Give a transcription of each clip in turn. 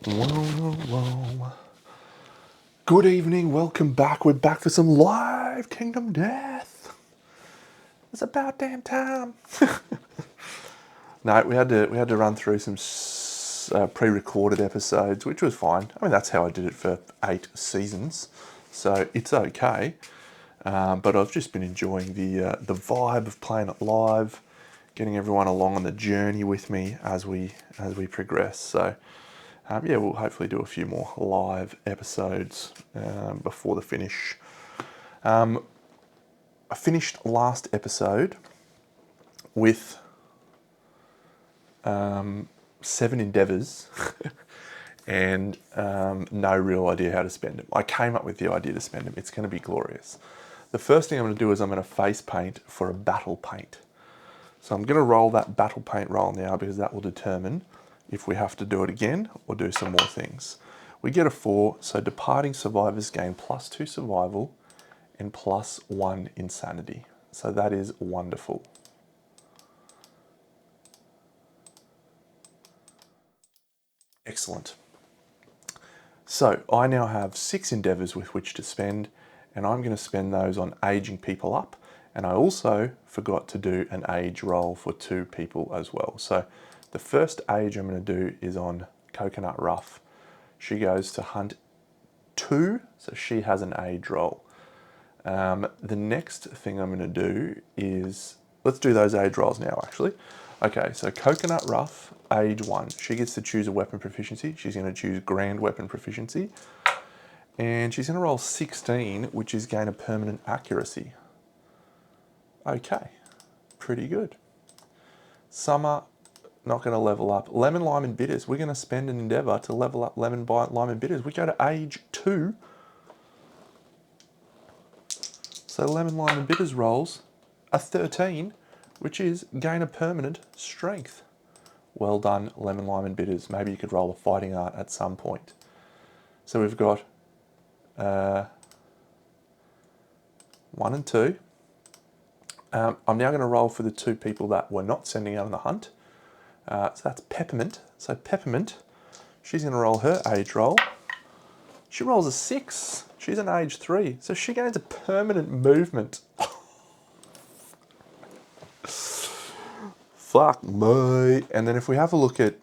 Whoa, whoa. Good evening, welcome back. We're back for some live Kingdom Death. It's about damn time. No, we had to run through some pre-recorded episodes, which was fine. I mean, that's how I did it for 8 seasons, so it's okay. But I've just been enjoying the vibe of playing it live, getting everyone along on the journey with me as we progress. So. Yeah, we'll hopefully do a few more live episodes before the finish. I finished last episode with 7 endeavours and no real idea how to spend them. I came up with the idea to spend them. It's going to be glorious. The first thing I'm going to do is I'm going to face paint for a battle paint. So I'm going to roll that battle paint roll now because that will determine if we have to do it again or do some more things. We get a 4, so departing survivors gain +2 survival and +1 insanity. So that is wonderful. Excellent. So I now have 6 endeavours with which to spend, and I'm going to spend those on aging people up. And I also forgot to do an age roll for 2 people as well. So the first age I'm going to do is on Coconut Ruff. She goes to hunt 2, so she has an age roll. The next thing I'm going to do is, let's do those age rolls now actually. Okay, so Coconut Ruff, age 1. She gets to choose a weapon proficiency. She's going to choose Grand Weapon Proficiency. And she's going to roll 16, which is gain a permanent accuracy. Okay, pretty good. Summer, not going to level up. Lemon, Lime and Bitters. We're going to spend an endeavour to level up Lemon, Lime and Bitters. We go to age 2. So Lemon, Lime and Bitters rolls a 13, which is gain a permanent strength. Well done, Lemon, Lime and Bitters. Maybe you could roll a fighting art at some point. So we've got 1 and 2. I'm now going to roll for the 2 people that we're not sending out on the hunt. So that's Peppermint. So Peppermint, she's going to roll her age roll. She rolls a 6. She's an age 3. So she gains a permanent movement. Fuck me. And then if we have a look at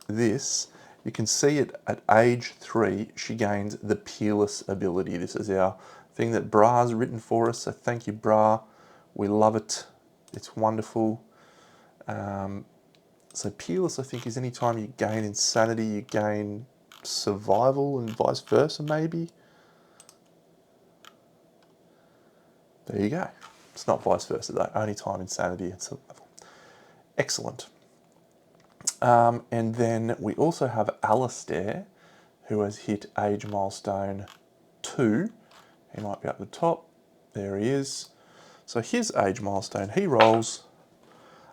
this, you can see it at age 3, she gains the Peerless ability. This is our thing that Bra's written for us. So thank you, Bra. We love it. It's wonderful. So Peerless, I think, is any time you gain insanity, you gain survival and vice versa, maybe. There you go. It's not vice versa, though. Only time insanity and survival. Excellent. And then we also have Alistair, who has hit age milestone 2. He might be up the top. There he is. So his age milestone, he rolls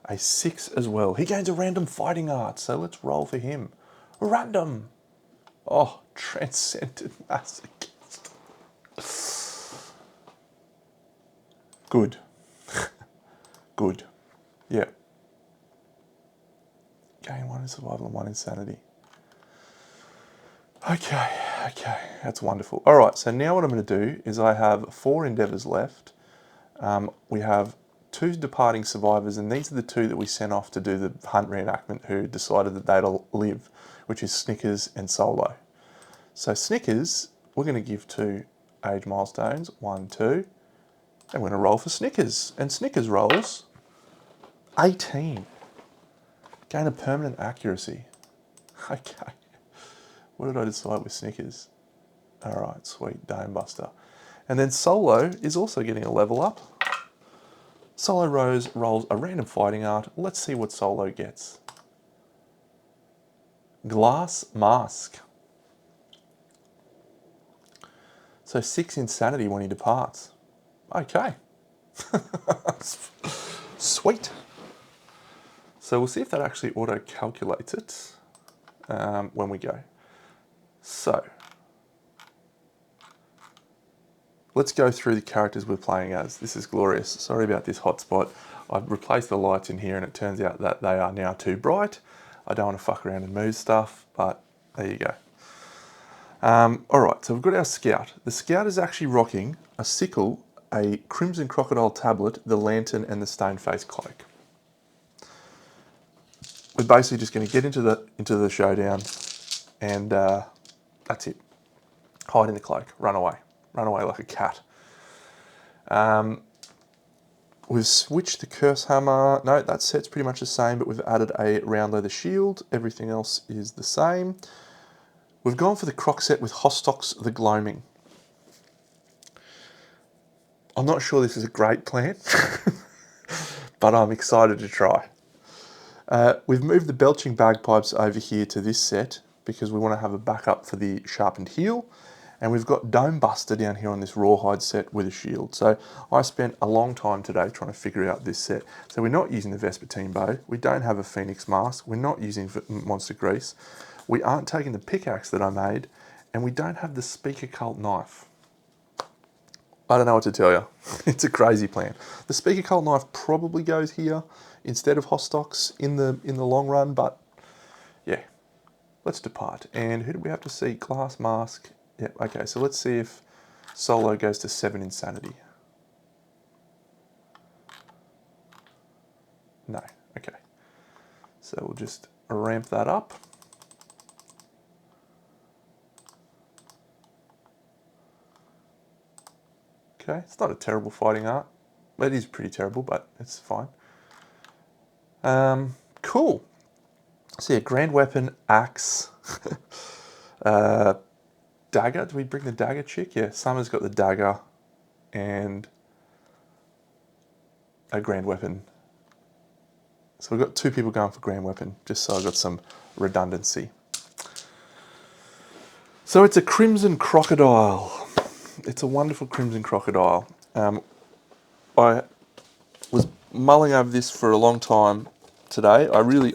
a 6 as well. He gains a random fighting art, so let's roll for him. Random. Oh, Transcendent Masochist. Good. Good. Yeah. Gain 1 in survival and 1 insanity. Okay, that's wonderful. All right, so now what I'm going to do is I have 4 endeavours left. We have 2 departing survivors, and these are the 2 that we sent off to do the hunt reenactment who decided that they'd live, which is Snickers and Solo. So Snickers, we're going to give 2 age milestones, 1, 2, and we're going to roll for Snickers. And Snickers rolls 18. Gain a permanent accuracy. Okay. What did I decide with Snickers? All right, sweet, Dame Buster. And then Solo is also getting a level up. Solo Rose rolls a random fighting art. Let's see what Solo gets. Glass Mask. So 6 insanity when he departs. Okay. Sweet. So we'll see if that actually auto-calculates it when we go. So, let's go through the characters we're playing as. This is glorious. Sorry about this hotspot. I've replaced the lights in here and it turns out that they are now too bright. I don't want to fuck around and move stuff, but There you go. All right, so we've got our Scout. The Scout is actually rocking a sickle, a Crimson Crocodile tablet, the lantern, and the stone face cloak. We're basically just going to get into the showdown, and that's it. Hide in the cloak, run away like a cat. We've switched the Curse Hammer. No, that set's pretty much the same, but we've added a round leather shield. Everything else is the same. We've gone for the Croc set with Hostox the Gloaming. I'm not sure this is a great plan, but I'm excited to try. We've moved the Belching Bagpipes over here to this set because we want to have a backup for the Sharpened Heel. And we've got Dome Buster down here on this Rawhide set with a shield. So I spent a long time today trying to figure out this set. So we're not using the Vespertine Bow. We don't have a Phoenix Mask. We're not using Monster Grease. We aren't taking the pickaxe that I made. And we don't have the Speaker Cult Knife. I don't know what to tell you. It's a crazy plan. The Speaker Cult Knife probably goes here instead of Hostox in the long run, but yeah, let's depart. And who do we have to see? Glass Mask. Yep, okay, so let's see if Solo goes to 7 Insanity. No, okay. So we'll just ramp that up. Okay, it's not a terrible fighting art. It is pretty terrible, but it's fine. Cool. So yeah, Grand Weapon, Axe, Dagger. Do we bring the Dagger chick? Yeah, Summer's got the Dagger and a Grand Weapon. So we've got 2 people going for Grand Weapon, just so I've got some redundancy. So it's a Crimson Crocodile. It's a wonderful Crimson Crocodile. I was mulling over this for a long time today. I really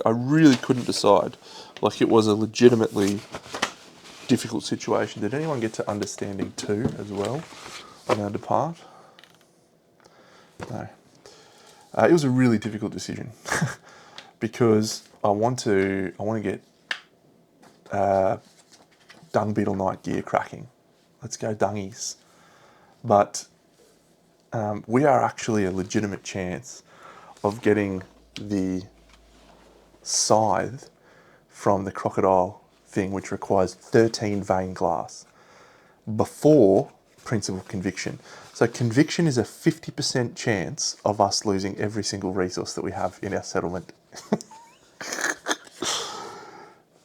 couldn't decide. Like, it was a legitimately difficult situation. Did anyone get to Understanding 2 as well on our depart? No. It was a really difficult decision because I want to get Dung Beetle Knight gear cracking. Let's go Dungies. But we are actually a legitimate chance of getting the scythe from the crocodile thing, which requires 13 vein glass before Principal Conviction. So Conviction is a 50% chance of us losing every single resource that we have in our settlement.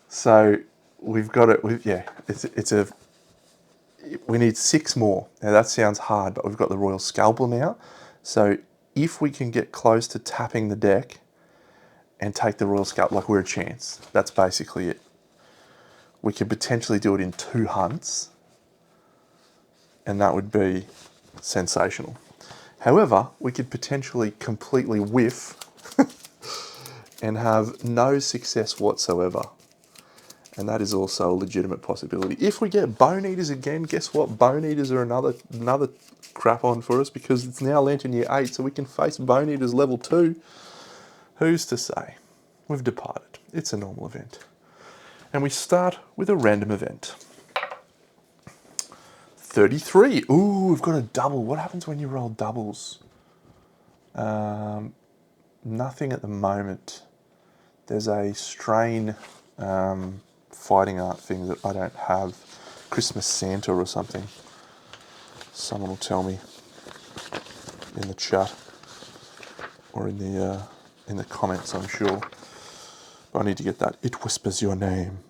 So we've got it. We need 6 more. Now that sounds hard, but we've got the Royal Scalpel now. So if we can get close to tapping the deck and take the Royal Scalpel, like, we're a chance. That's basically it. We could potentially do it in 2 hunts, and that would be sensational. However, we could potentially completely whiff and have no success whatsoever. And that is also a legitimate possibility. If we get Bone Eaters again, guess what? Bone Eaters are another crap on for us because it's now Lantern Year 8, so we can face Bone Eaters level 2. Who's to say? We've departed. It's a normal event. And we start with a random event. 33. Ooh, we've got a double. What happens when you roll doubles? Nothing at the moment. There's a strain fighting art thing that I don't have. Christmas Santa or something. Someone will tell me in the chat or in the comments, I'm sure. But I need to get that. It whispers your name.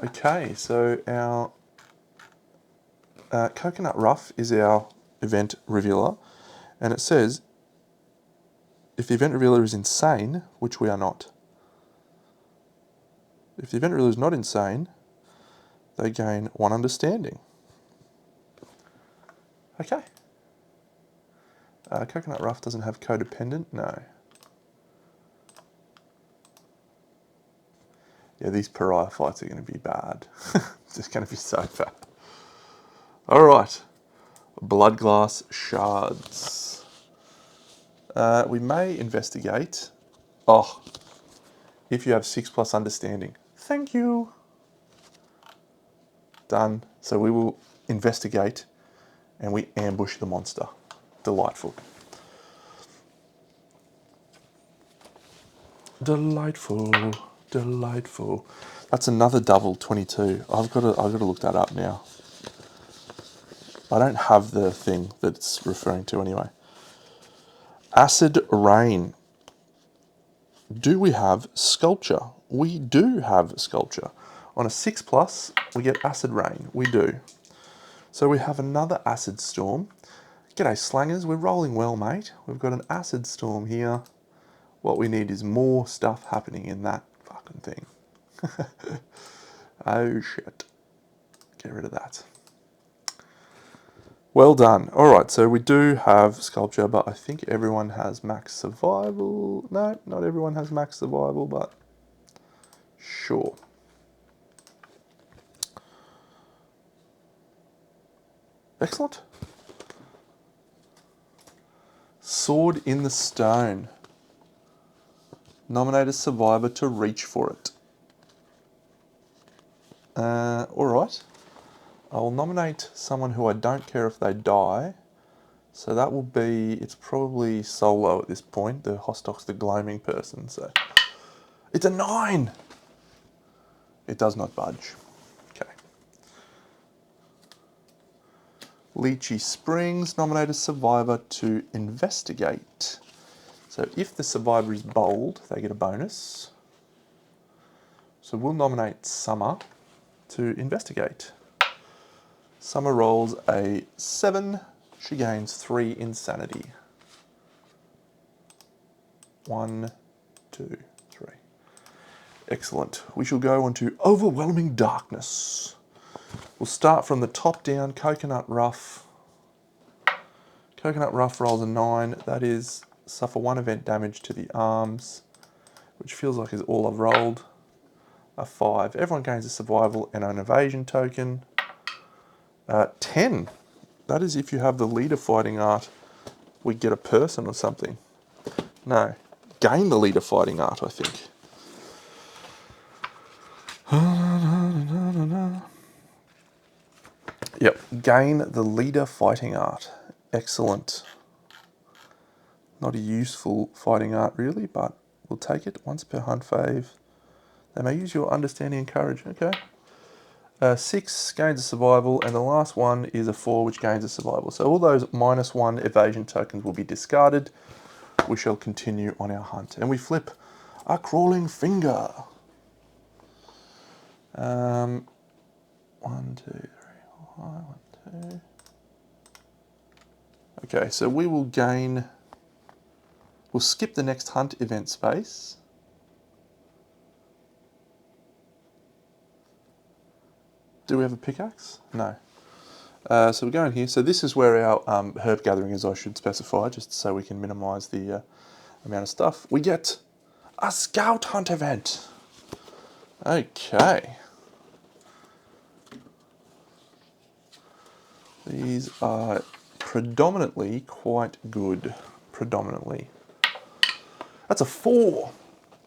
Okay, so our Coconut Ruff is our event revealer, and it says if the event revealer is insane, which we are not. If the event revealer is not insane, they gain 1 understanding. Okay. Coconut Ruff doesn't have codependent? No. Yeah, these pariah fights are going to be bad. It's going to be so bad. All right. Bloodglass Shards. We may investigate. Oh, if you have 6+ understanding. Thank you. Done. So we will investigate and we ambush the monster. Delightful. Delightful. Delightful. That's another double 22. I've got to look that up now. I don't have the thing that it's referring to anyway. Acid rain. Do we have sculpture? We do have sculpture. On a 6+, we get acid rain. We do. So we have another acid storm. G'day slangers, we're rolling well, mate. We've got an acid storm here. What we need is more stuff happening in that fucking thing. Oh shit. Get rid of that. Well done. Alright, so we do have sculpture, but I think everyone has max survival. No, not everyone has max survival, but sure. Excellent. Sword in the stone. Nominate a survivor to reach for it. Alright. I'll nominate someone who I don't care if they die. So that will be, it's probably solo at this point. The Hostock's the gloaming person, so. It's a 9! It does not budge. Okay. Leechy Springs, nominate a survivor to investigate. So if the survivor is bold, they get a bonus. So we'll nominate Summer to investigate. Summer rolls a 7. She gains 3 insanity. 1, 2, 3. Excellent. We shall go on to Overwhelming Darkness. We'll start from the top down. Coconut Rough. Coconut Rough rolls a 9. That is suffer 1 event damage to the arms, which feels like is all I've rolled. A 5. Everyone gains a survival and an evasion token. 10. That is if you have the leader fighting art, we get a person or something. No, gain the leader fighting art, I think. Yep, gain the leader fighting art. Excellent. Not a useful fighting art really, but we'll take it. Once per hunt fave. They may use your understanding and courage. Okay. 6 gains a survival, and the last one is a 4, which gains a survival. So all those -1 evasion tokens will be discarded. We shall continue on our hunt. And we flip a crawling finger. 1, 2, 3, 4, 5, 1, 2. Okay, so we will gain... We'll skip the next hunt event space. Do we have a pickaxe? No. So we're going here. So this is where our herb gathering is, I should specify, just so we can minimise the amount of stuff. We get a scout hunt event. Okay. These are predominantly quite good. Predominantly. That's a 4.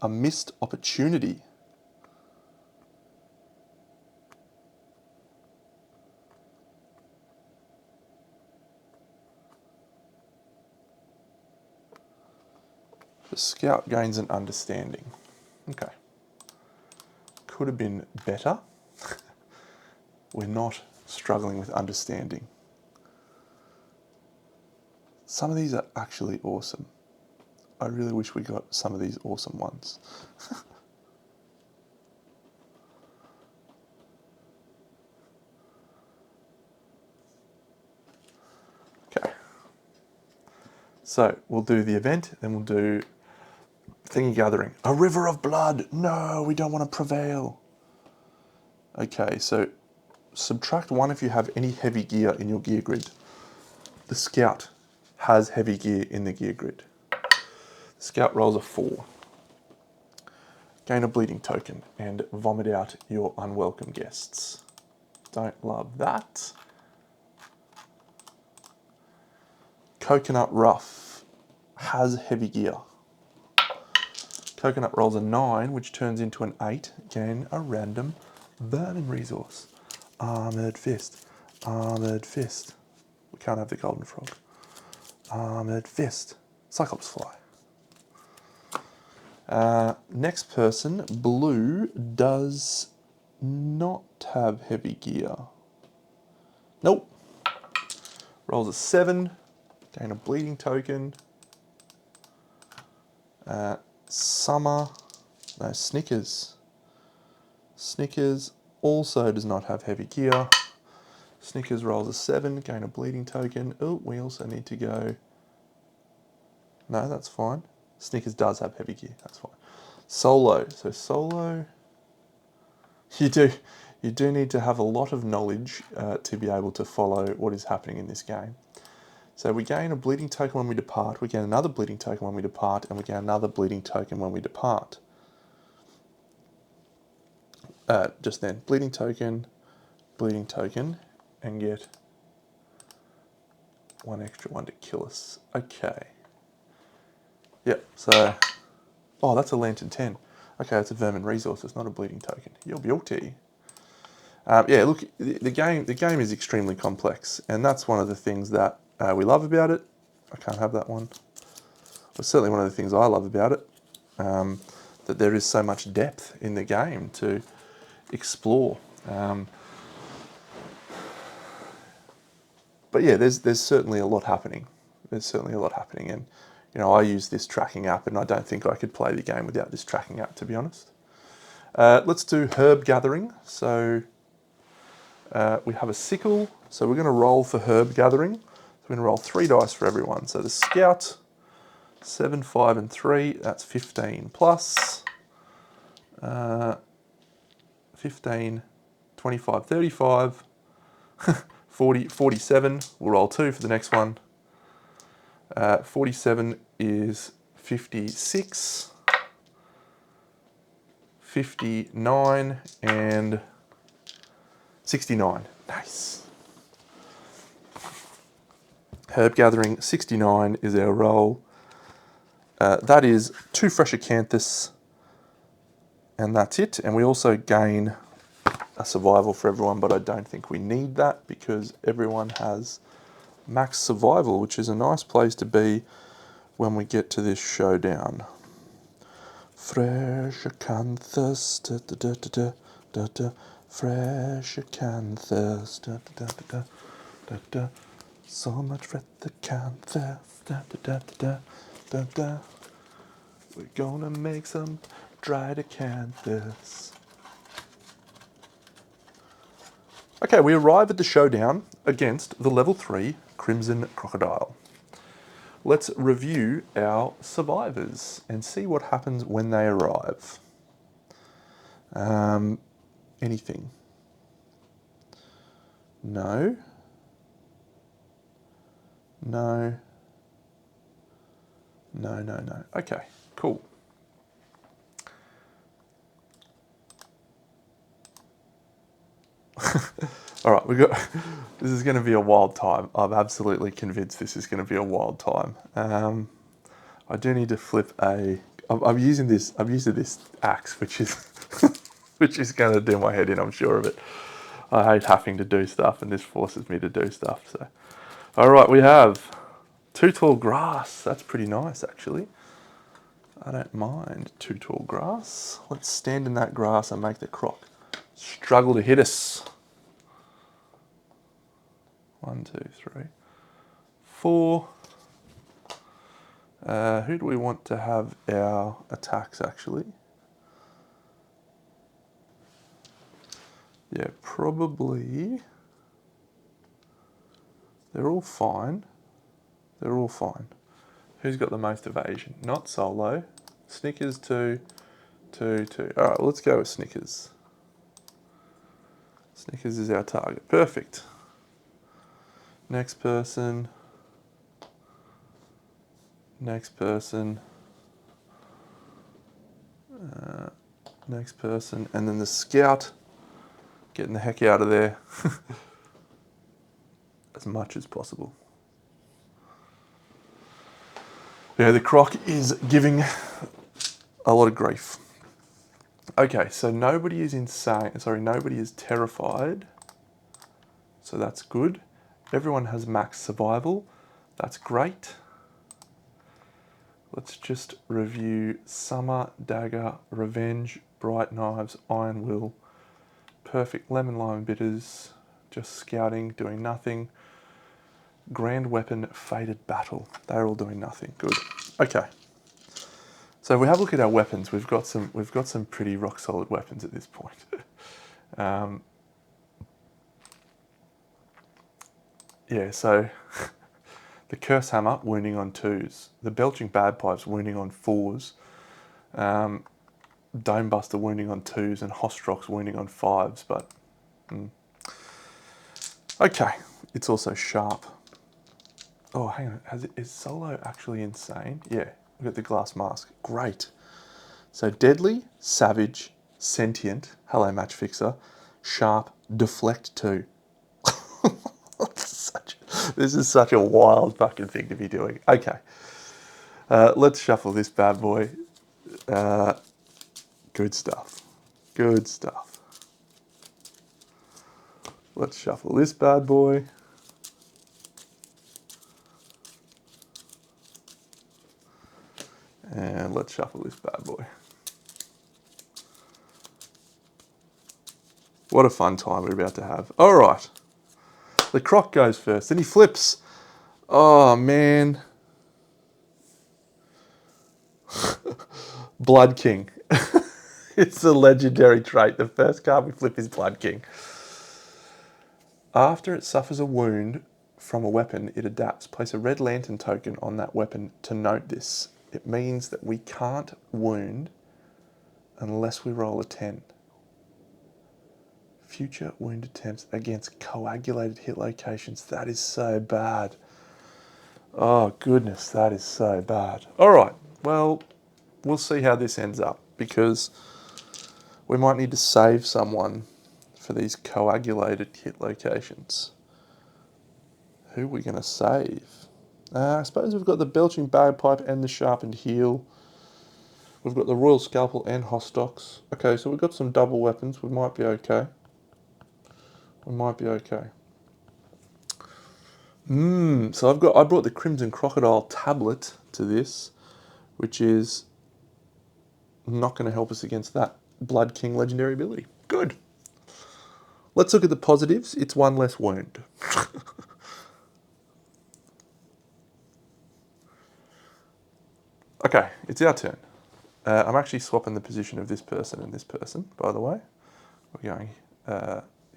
A missed opportunity. The scout gains an understanding. Okay. Could have been better. We're not struggling with understanding. Some of these are actually awesome. I really wish we got some of these awesome ones. Okay. So we'll do the event, then we'll do thingy gathering. A river of blood. No, we don't want to prevail. Okay, so subtract 1 if you have any heavy gear in your gear grid. The scout has heavy gear in the gear grid. The scout rolls a 4. Gain a bleeding token and vomit out your unwelcome guests. Don't love that. Coconut Rough has heavy gear. Coconut rolls a 9, which turns into an 8. Gain a random vermin resource. Armoured Fist. Armoured Fist. We can't have the golden frog. Armoured Fist. Cyclops Fly. Next person, blue, does not have heavy gear. Nope. Rolls a 7. Gain a bleeding token. Summer. No, Snickers. Snickers also does not have heavy gear. Snickers rolls a 7. Gain a bleeding token. Oh, we also need to go... No, that's fine. Snickers does have heavy gear. That's fine. Solo. So Solo... You do need to have a lot of knowledge to be able to follow what is happening in this game. So we gain a bleeding token when we depart, we gain another bleeding token when we depart, and we gain another bleeding token when we depart. Just then, bleeding token, and get one extra one to kill us. Okay. Yep, so... Oh, that's a Lantern 10. Okay, that's a vermin resource, it's not a bleeding token. You're guilty. Yeah, look, the game is extremely complex, and that's one of the things that we love about it. I can't have that one. It's certainly one of the things I love about it, that there is so much depth in the game to explore. But yeah, there's certainly a lot happening. There's certainly a lot happening, and you know, I use this tracking app, and I don't think I could play the game without this tracking app, to be honest. Let's do herb gathering. So we have a sickle, so we're going to roll for herb gathering. So we're going to roll 3 dice for everyone. So the scout, 7, 5, and 3, that's 15 plus 15, 25, 35, 40, 47. We'll roll 2 for the next one. 47 is 56, 59, and 69. Nice. Herb gathering, 69 is our roll. That is 2 fresh acanthus, and that's it. And we also gain a survival for everyone, but I don't think we need that because everyone has max survival, which is a nice place to be when we get to this showdown. Fresh acanthus, da da da da da da. Fresh acanthus, da da da da da da. So much fresh acanthus, da da da da da da. We're gonna make some dried acanthus. Okay, we arrive at the showdown against the level 3 Crimson Crocodile. Let's review our survivors and see what happens when they arrive. Anything? No. No. No, no, no. Okay, cool. All right, this is going to be a wild time. I'm absolutely convinced this is going to be a wild time. I do need to flip I'm using this axe, which is, which is going to do my head in, I'm sure of it. I hate having to do stuff, and this forces me to do stuff, so. All right, we have 2 tall grass. That's pretty nice, actually. I don't mind 2 tall grass. Let's stand in that grass and make the croc struggle to hit us. 1, 2, 3, 4. Who do we want to have our attacks, actually? Yeah, probably. They're all fine. They're all fine. Who's got the most evasion? Not Solo. Snickers, 2, 2, 2. All right, well, let's go with Snickers. Snickers is our target. Perfect. Next person. Next person. Next person. And then the scout. Getting the heck out of there. As much as possible. Yeah, the croc is giving a lot of grief. Okay, so nobody is insane. Sorry, nobody is terrified. So that's good. Everyone has max survival. That's great. Let's just review Summer, Dagger, Revenge, Bright Knives, Iron Will, Perfect, Lemon Lime Bitters, just scouting, doing nothing. Grand Weapon, Faded Battle. They're all doing nothing. Good. Okay. So if we have a look at our weapons, we've got some pretty rock solid weapons at this point. Yeah, so the Curse Hammer, wounding on 2s. The Belching Bagpipes, wounding on 4s. Dome Buster, wounding on 2s. And Hostrox, wounding on 5s. But, okay. It's also sharp. Oh, hang on. Is Solo actually insane? Yeah. Look at the glass mask. Great. So Deadly, Savage, Sentient, hello Match Fixer, Sharp, Deflect 2. This is such a wild fucking thing to be doing. Okay. Let's shuffle this bad boy. Good stuff. Good stuff. Let's shuffle this bad boy. And let's shuffle this bad boy. What a fun time we're about to have. All right. The Croc goes first. And he flips. Oh, man. Blood King. It's a legendary trait. The first card we flip is Blood King. After it suffers a wound from a weapon, it adapts. Place a red lantern token on that weapon to note this. It means that we can't wound unless we roll a 10. Future wound attempts against coagulated hit locations. That is so bad. Oh, goodness, that is so bad. All right, well, we'll see how this ends up because we might need to save someone for these coagulated hit locations. Who are we going to save? I suppose we've got the Belching Bagpipe and the Sharpened Heel. We've got the Royal Scalpel and Hostox. Okay, so we've got some double weapons. We might be okay. We might be okay. So I brought the Crimson Crocodile tablet to this, which is not going to help us against that Blood King legendary ability. Good. Let's look at the positives. It's one less wound. Okay, it's our turn. I'm actually swapping the position of this person and this person, by the way. We're going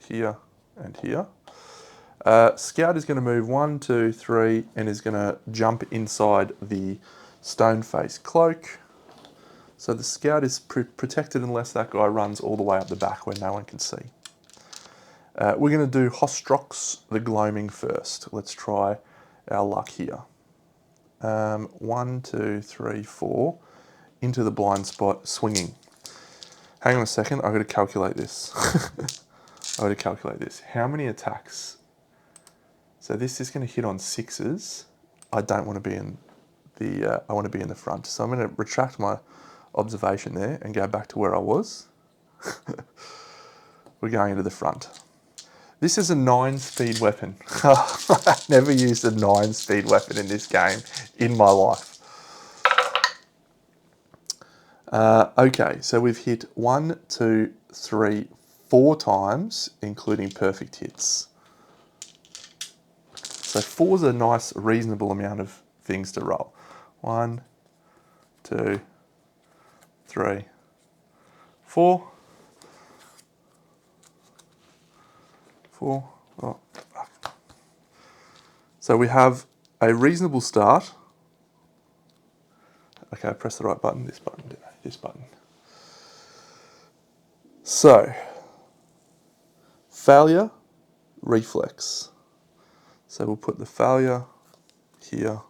here and here. Scout is going to move 1, 2, 3, and is going to jump inside the stone face cloak. So the Scout is protected unless that guy runs all the way up the back where no one can see. We're going to do Hostrox the Gloaming first. Let's try our luck here. 1, 2, 3, 4. Into the blind spot, swinging. Hang on a second, I've got to calculate this. I've got to calculate this. How many attacks? So this is going to hit on 6s. I don't want to be in the, I want to be in the front. So I'm going to retract my observation there and go back to where I was. We're going into the front. This is a 9-speed weapon. I've never used a 9-speed weapon in this game in my life. Okay, so we've hit 1, 2, 3, 4 times, including perfect hits. So 4's a nice, reasonable amount of things to roll. 1, 2, 3, 4. 4. Oh, fuck. So we have a reasonable start. Okay, I pressed the right button. This button, didn't I? This button. So, failure, reflex. So we'll put the failure here,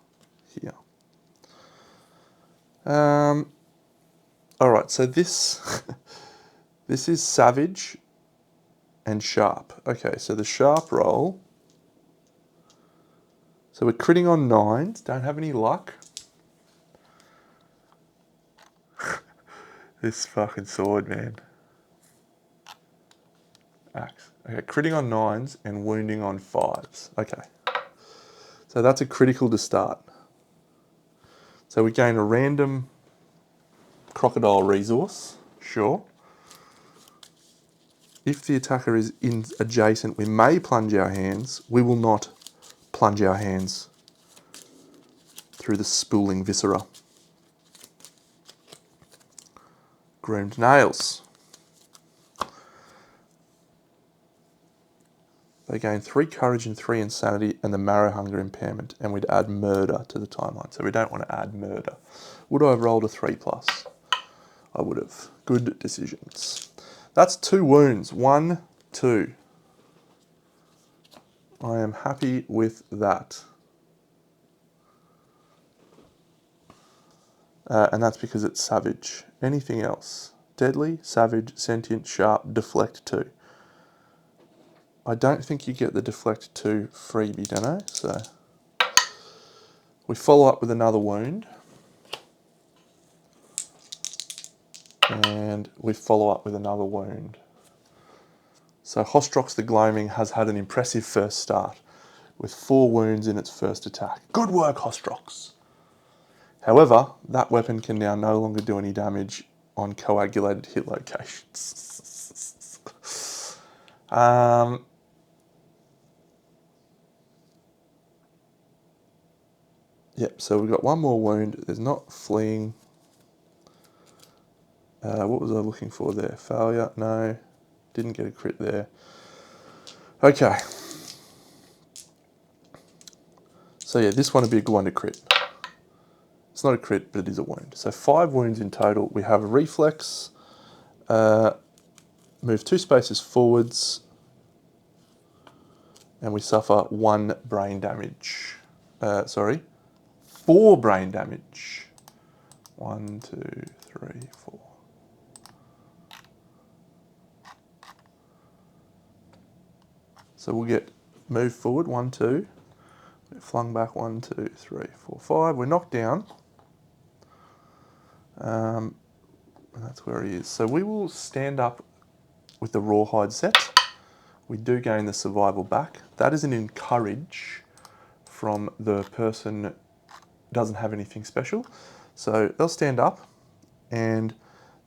here. All right, so this this is savage and sharp. Okay, so the sharp roll. So we're critting on 9s, don't have any luck. This fucking sword, man. Axe. Okay, critting on 9s and wounding on 5s. Okay. So that's a critical to start. So we gain a random crocodile resource. Sure. If the attacker is adjacent, we may plunge our hands. We will not plunge our hands through the spooling viscera. Groomed nails. They gain 3 courage and 3 insanity and the marrow hunger impairment, and we'd add murder to the timeline. So we don't want to add murder. Would I have rolled a 3+? I would have. Good decisions. That's 2 wounds. 1, 2. I am happy with that. And that's because it's savage. Anything else? Deadly, savage, sentient, sharp, deflect 2. I don't think you get the deflect 2 freebie, don't I? So we follow up with another wound. And we follow up with another wound. So Hostrox the Gloaming has had an impressive first start with 4 wounds in its first attack. Good work, Hostrox. However, that weapon can now no longer do any damage on coagulated hit locations. Yep, so we've got 1 more wound. There's not fleeing. What was I looking for there? Failure? No. Didn't get a crit there. Okay. So yeah, this one would be a good one to crit. It's not a crit, but it is a wound. So 5 wounds in total. We have a reflex. Move 2 spaces forwards. And we suffer 1 brain damage. 4 brain damage. 1, 2, 3, 4. So we'll get moved forward, 1, 2. Flung back, 1, 2, 3, 4, 5. We're knocked down. And that's where he is. So we will stand up with the rawhide set. We do gain the survival back. That is an encourage from the person who doesn't have anything special. So they'll stand up and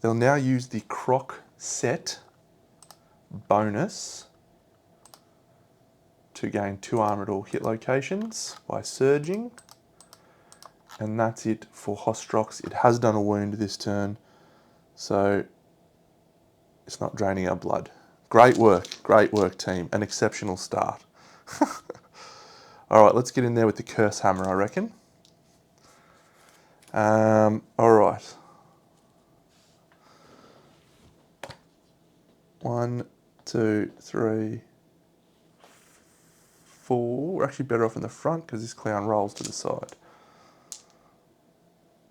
they'll now use the croc set bonus to gain 2 armoured or hit locations by surging. And that's it for Hostrox. It has done a wound this turn, so it's not draining our blood. Great work team. An exceptional start. All right, let's get in there with the curse hammer, I reckon. All right. 1, 2, 3, 4. We're actually better off in the front because this clown rolls to the side.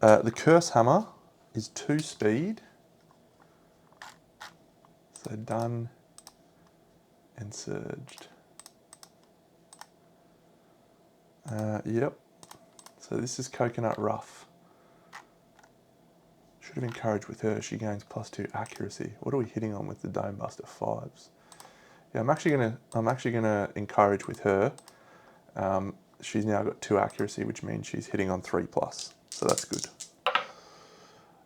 The curse hammer is 2 speed. So done and surged. Yep. So this is Coconut Rough. Should have encouraged with her. She gains +2 accuracy. What are we hitting on with the Dome Buster 5s? Yeah, I'm actually gonna encourage with her. She's now got 2 accuracy, which means she's hitting on 3+. So that's good.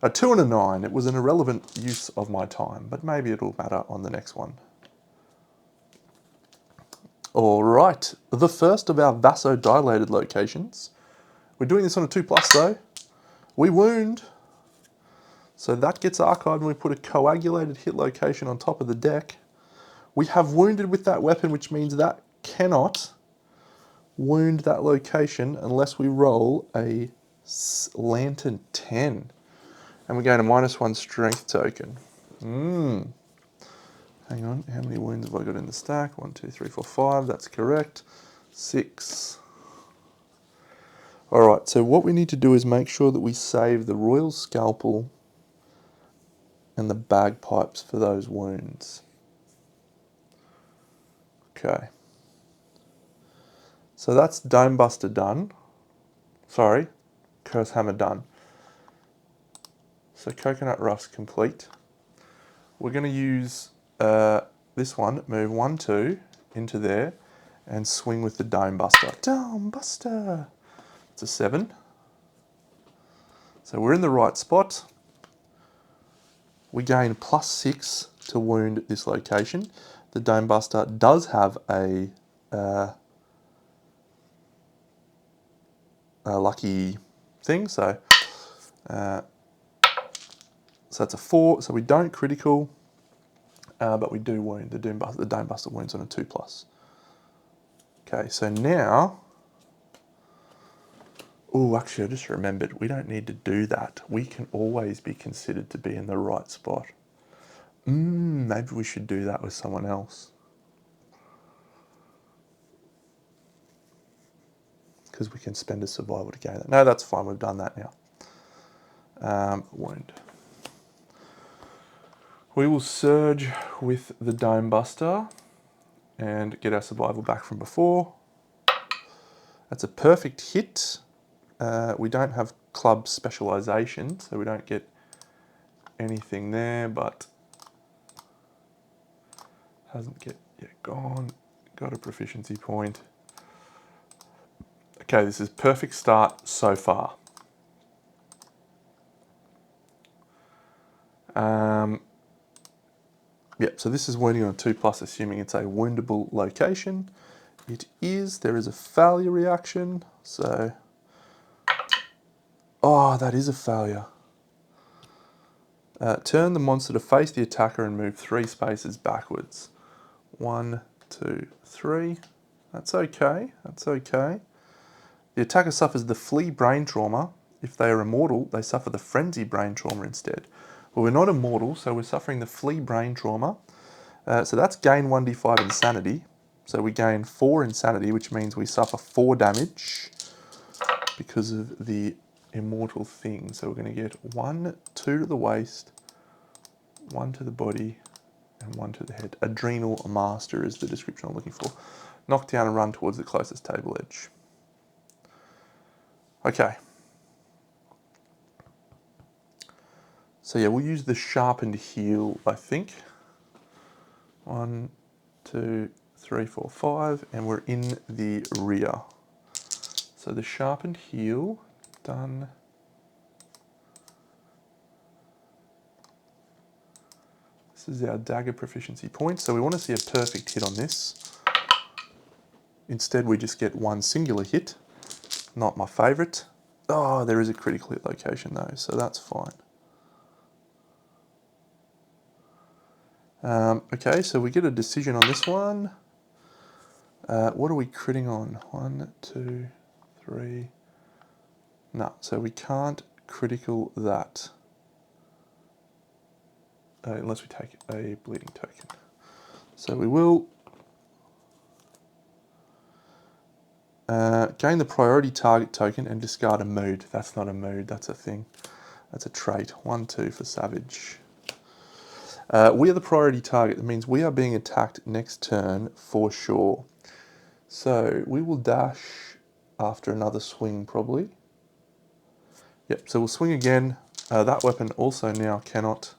A 2 and a 9. It was an irrelevant use of my time, but maybe it'll matter on the next one. All right, the first of our vasodilated locations. We're doing this on a 2+ though. We wound. So that gets archived and we put a coagulated hit location on top of the deck. We have wounded with that weapon, which means that cannot wound that location unless we roll a Lantern 10. And we gain a -1 strength token. Hang on, how many wounds have I got in the stack? 1, 2, 3, 4, 5, that's correct. 6. All right, so what we need to do is make sure that we save the Royal Scalpel and the bagpipes for those wounds. Okay. So that's Dome Buster done. Sorry, Curse Hammer done. So coconut rust complete. We're going to use this one, move 1, 2 into there and swing with the Dome Buster. Dome Buster! It's a 7. So we're in the right spot. We gain +6 to wound this location. The Dome Buster does have a lucky thing, so that's a 4. So we don't critical, but we do wound. The Dome Buster wounds on a 2+. Okay, so now, oh, actually I just remembered, we don't need to do that. We can always be considered to be in the right spot. Maybe we should do that with someone else. Because we can spend a survival to gain that. No, that's fine, we've done that now. Wound. We will surge with the Dome Buster and get our survival back from before. That's a perfect hit. We don't have club specialization, so we don't get anything there, but hasn't yet gone. Got a proficiency point. Okay, this is perfect start so far. Yep, so this is wounding on a 2+, assuming it's a woundable location. It is. There is a failure reaction, so... Oh, that is a failure. Turn the monster to face the attacker and move 3 spaces backwards. 1, 2, 3. That's okay. That's okay. The attacker suffers the flee brain trauma. If they are immortal, they suffer the frenzy brain trauma instead. Well, we're not immortal, so we're suffering the flee brain trauma. So that's gain 1d5 insanity. So we gain 4 insanity, which means we suffer 4 damage because of the immortal thing. So we're going to get 1, 2 to the waist, 1 to the body, and 1 to the head. Adrenal master is the description I'm looking for. Knock down and run towards the closest table edge. Okay. So yeah, we'll use the sharpened heel, I think. 1, 2, 3, 4, 5, and we're in the rear. So the sharpened heel, done. This is our dagger proficiency point, so we want to see a perfect hit on this. Instead, we just get 1 singular hit. Not my favourite. Oh, there is a critical hit location though, so that's fine. Okay, so we get a decision on this one. What are we critting on? 1, 2, 3. No, so we can't critical that. Unless we take a bleeding token. So we will gain the priority target token and discard a mood. That's not a mood, that's a thing. That's a trait. 1, 2 for savage. We are the priority target. That means we are being attacked next turn for sure. So we will dash after another swing probably. Yep, so we'll swing again. That weapon also now cannot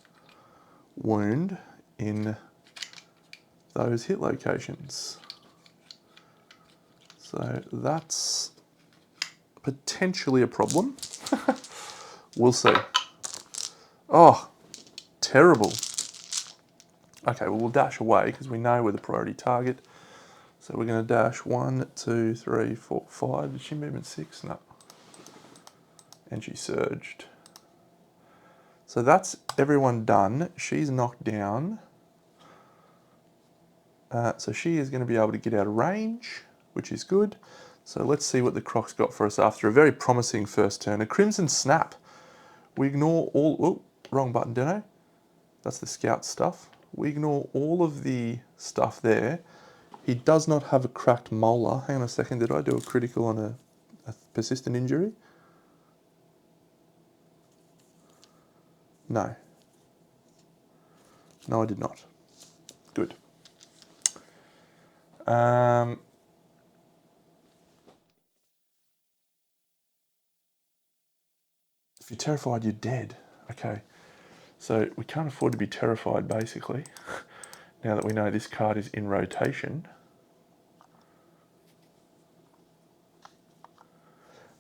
wound in those hit locations. So that's potentially a problem. We'll see. Oh, terrible. Okay, well, we'll dash away because we know we're the priority target. So we're going to dash 1, 2, 3, 4, 5. Did she movement 6? No. And she surged. So that's everyone done. She's knocked down. So she is going to be able to get out of range, which is good. So let's see what the Croc's got for us after a very promising first turn. A Crimson Snap. We ignore all... Oh, wrong button, Deno. That's the scout stuff. We ignore all of the stuff there. He does not have a cracked molar. Hang on a second, did I do a critical on a persistent injury? No. No, I did not. Good. If you're terrified, you're dead. Okay. So we can't afford to be terrified, basically, now that we know this card is in rotation.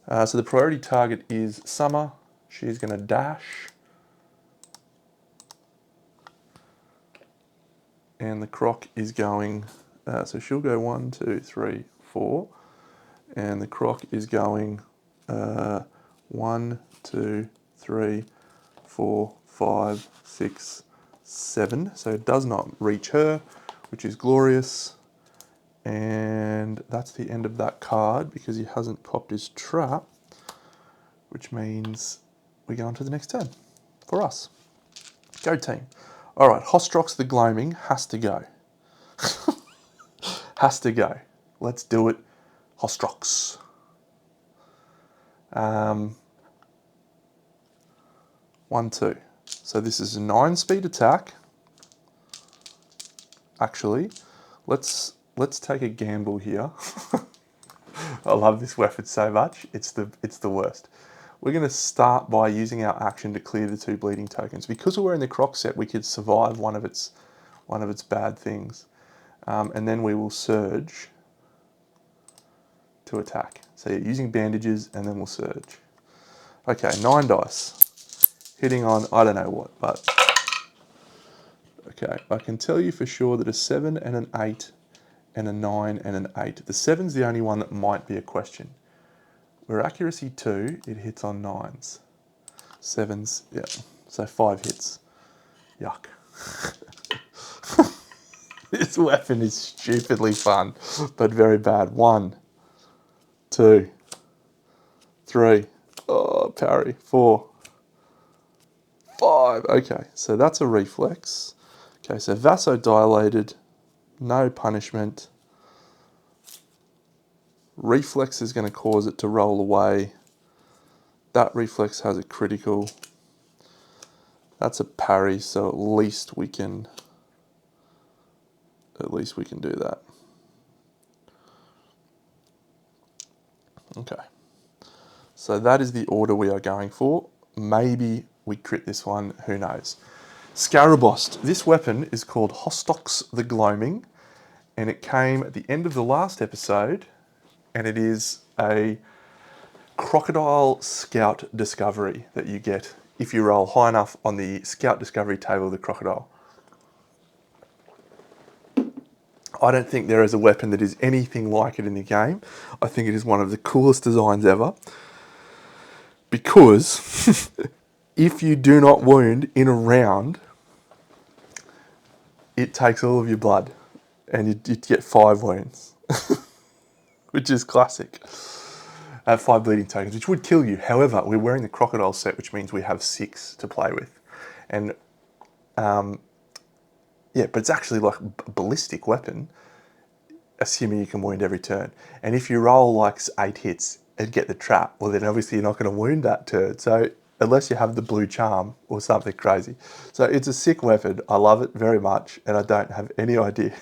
So the priority target is Summer. She's going to dash. And the Croc is going, so she'll go 1, 2, 3, 4. And the Croc is going 1, 2, 3, 4, 5, 6, 7. So it does not reach her, which is glorious. And that's the end of that card because he hasn't popped his trap, which means we go on to the next turn for us. Go team. All right, Hostrox the Gloaming has to go. Has to go. Let's do it, Hostrox. 1, 2. So this is a 9-speed attack. Actually, let's take a gamble here. I love this weapon so much. It's the worst. We're going to start by using our action to clear the 2 bleeding tokens. Because we're in the Croc set, we could survive one of its bad things, and then we will surge to attack. So you're using bandages, and then we'll surge. Okay, 9 dice, hitting on I don't know what, but okay. I can tell you for sure that a 7 and an 8 and a 9 and an 8. The 7's the only one that might be a question. We're accuracy 2, it hits on 9s. 7s, yeah, so 5 hits. Yuck. This weapon is stupidly fun, but very bad. 1, 2, 3, oh, parry, 4, 5. Okay, so that's a reflex. Okay, so vasodilated, no punishment. Reflex is going to cause it to roll away. That reflex has a critical. That's a parry, so at least we can do that. Okay. So that is the order we are going for. Maybe we crit this one, who knows. Scarabost. This weapon is called Hostrox the Gloaming, and it came at the end of the last episode, and it is a crocodile scout discovery that you get if you roll high enough on the scout discovery table of the crocodile. I don't think there is a weapon that is anything like it in the game. I think it is one of the coolest designs ever. Because if you do not wound in a round, it takes all of your blood and you get 5 wounds, which is classic. 5 bleeding tokens, which would kill you. However, we're wearing the crocodile set, which means we have 6 to play with. And yeah, but it's actually like a ballistic weapon, assuming you can wound every turn. And if you roll like 8 hits and get the trap, well then obviously you're not going to wound that turn. So unless you have the blue charm or something crazy. So it's a sick weapon. I love it very much, and I don't have any idea.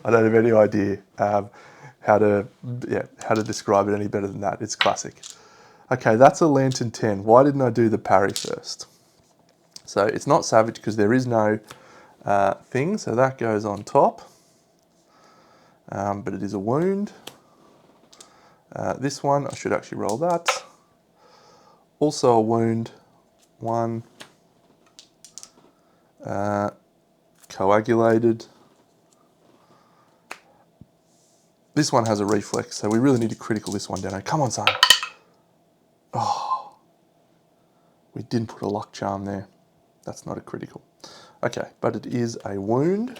I don't have any idea how to describe it any better than that. It's classic. Okay, that's a Lantern 10. Why didn't I do the parry first? So it's not savage because there is no thing, so that goes on top. But it is a wound. This one, I should actually roll that. Also a wound. 1. Coagulated. This one has a reflex, so we really need to critical this one down. Come on, son. Oh, we didn't put a luck charm there. That's not a critical. Okay, but it is a wound.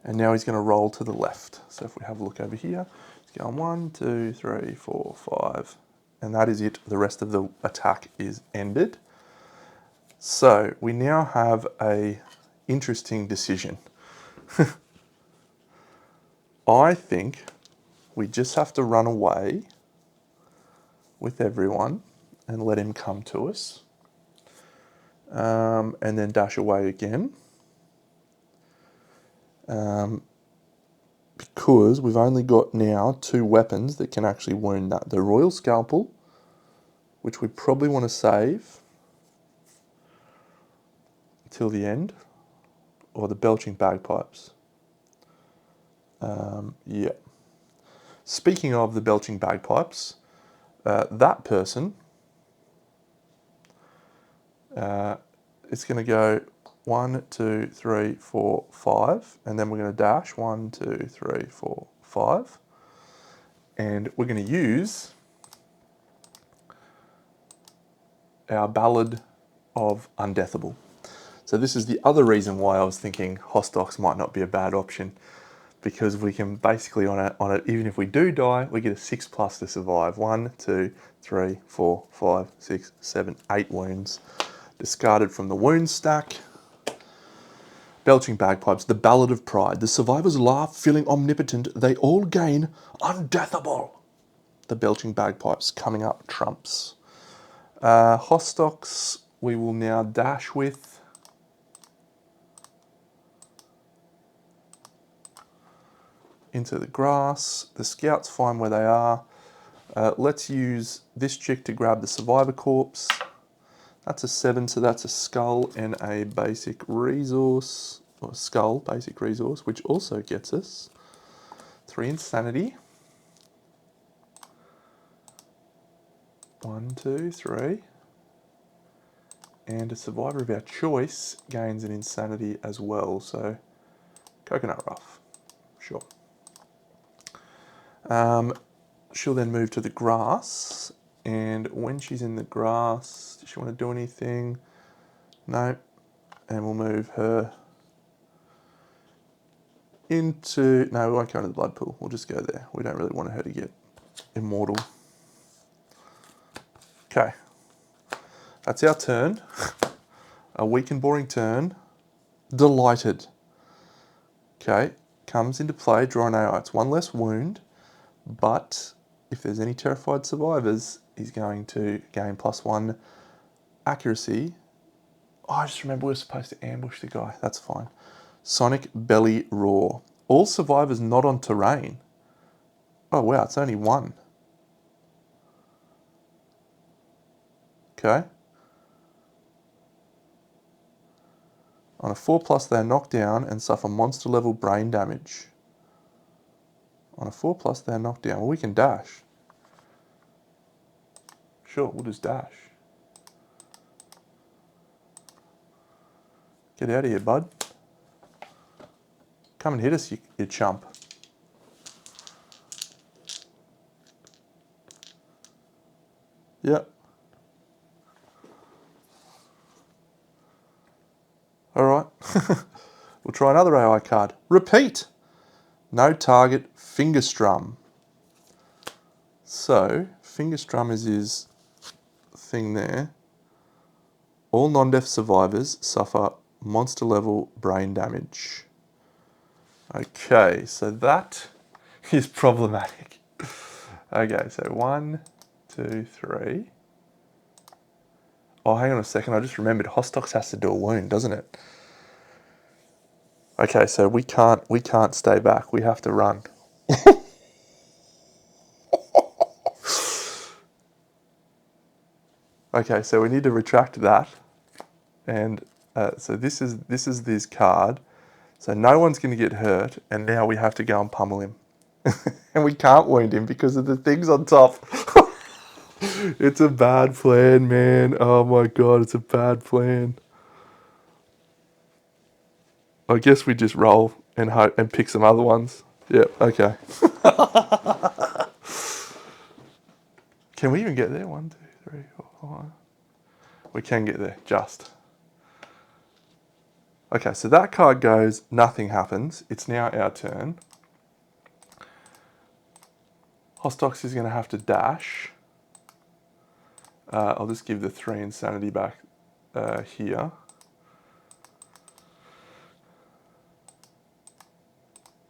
And now he's going to roll to the left. So if we have a look over here, he's going 1, 2, 3, 4, 5. And that is it. The rest of the attack is ended. So we now have a interesting decision. I think we just have to run away with everyone and let him come to us. And then dash away again. Because we've only got now 2 weapons that can actually wound that. The Royal Scalpel, which we probably want to save. till the end, or the belching bagpipes. Yeah. Speaking of the belching bagpipes, that person, it's going to go 1, 2, 3, 4, 5, and then we're going to dash 1, 2, 3, 4, 5, and we're going to use our ballad of Undeathable. So this is the other reason why I was thinking Hostox might not be a bad option, because we can basically on it, even if we do die, we get a 6+ to survive. 1, 2, 3, 4, 5, 6, 7, 8 wounds. Discarded from the wound stack. Belching bagpipes, the ballad of pride. The survivors laugh, feeling omnipotent. They all gain Undeathable. The belching bagpipes coming up trumps. Hostox, we will now dash with into the grass. The scouts find where they are. Let's use this chick to grab the survivor corpse. That's a 7, so that's a skull and a basic resource, or skull, basic resource, which also gets us 3 insanity. 1, 2, 3. And a survivor of our choice gains an insanity as well, so coconut rough, sure. She'll then move to the grass, and when she's in the grass, does she want to do anything? No. And we'll move her into... No, we won't go into the blood pool. We'll just go there. We don't really want her to get immortal. Okay. That's our turn. A weak and boring turn. Delighted. Okay. Comes into play. Draw an AI. It's 1 less wound, but if there's any terrified survivors, he's going to gain +1 accuracy. Oh, I just remember we were supposed to ambush the guy. That's fine. Sonic Belly Roar. All survivors not on terrain. Oh wow, it's only 1. Okay. On a 4+, they're knocked down and suffer monster level brain damage. On a 4+, they're knocked down. Well, we can dash. Sure, we'll just dash. Get out of here, bud. Come and hit us, you chump. Yep. Alright. We'll try another AI card. Repeat! No target, finger strum. So, finger strum is his thing there. All non-death survivors suffer monster level brain damage. Okay, so that is problematic. Okay, so 1, 2, 3. Oh, hang on a second. I just remembered Hostox has to do a wound, doesn't it? Okay, so we can't stay back. We have to run. Okay, so we need to retract that. And so this is this card. So no one's going to get hurt, and now we have to go and pummel him. And we can't wound him because of the things on top. It's a bad plan, man. Oh my god, it's a bad plan. I guess we just roll and hope and pick some other ones. Yep, okay. Can we even get there? 1, 2, 3, 4, 5. We can get there, just. Okay, so that card goes, nothing happens. It's now our turn. Hostox is going to have to dash. I'll just give the 3 insanity back here.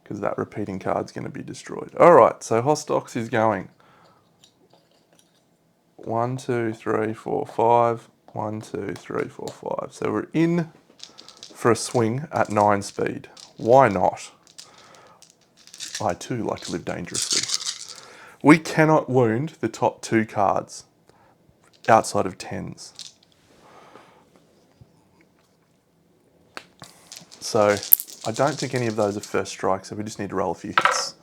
Because that repeating card's going to be destroyed. Alright, so Hostox is going 1, 2, 3, 4, 5. 1, 2, 3, 4, 5. So we're in for a swing at 9 speed. Why not? I too like to live dangerously. We cannot wound the top 2 cards outside of 10s. So I don't think any of those are first strikes, so we just need to roll a few hits.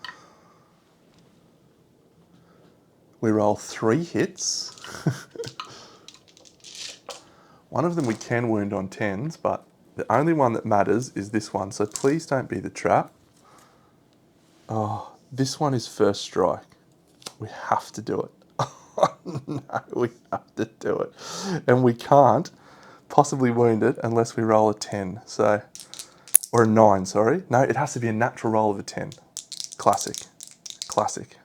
We roll 3 hits. One of them we can wound on 10s, but the only one that matters is this one, so please don't be the trap. Oh, this one is first strike. We have to do it. No, we have to do it. And we can't possibly wound it unless we roll a 10, so, or a 9, sorry. No, it has to be a natural roll of a 10. Classic, classic.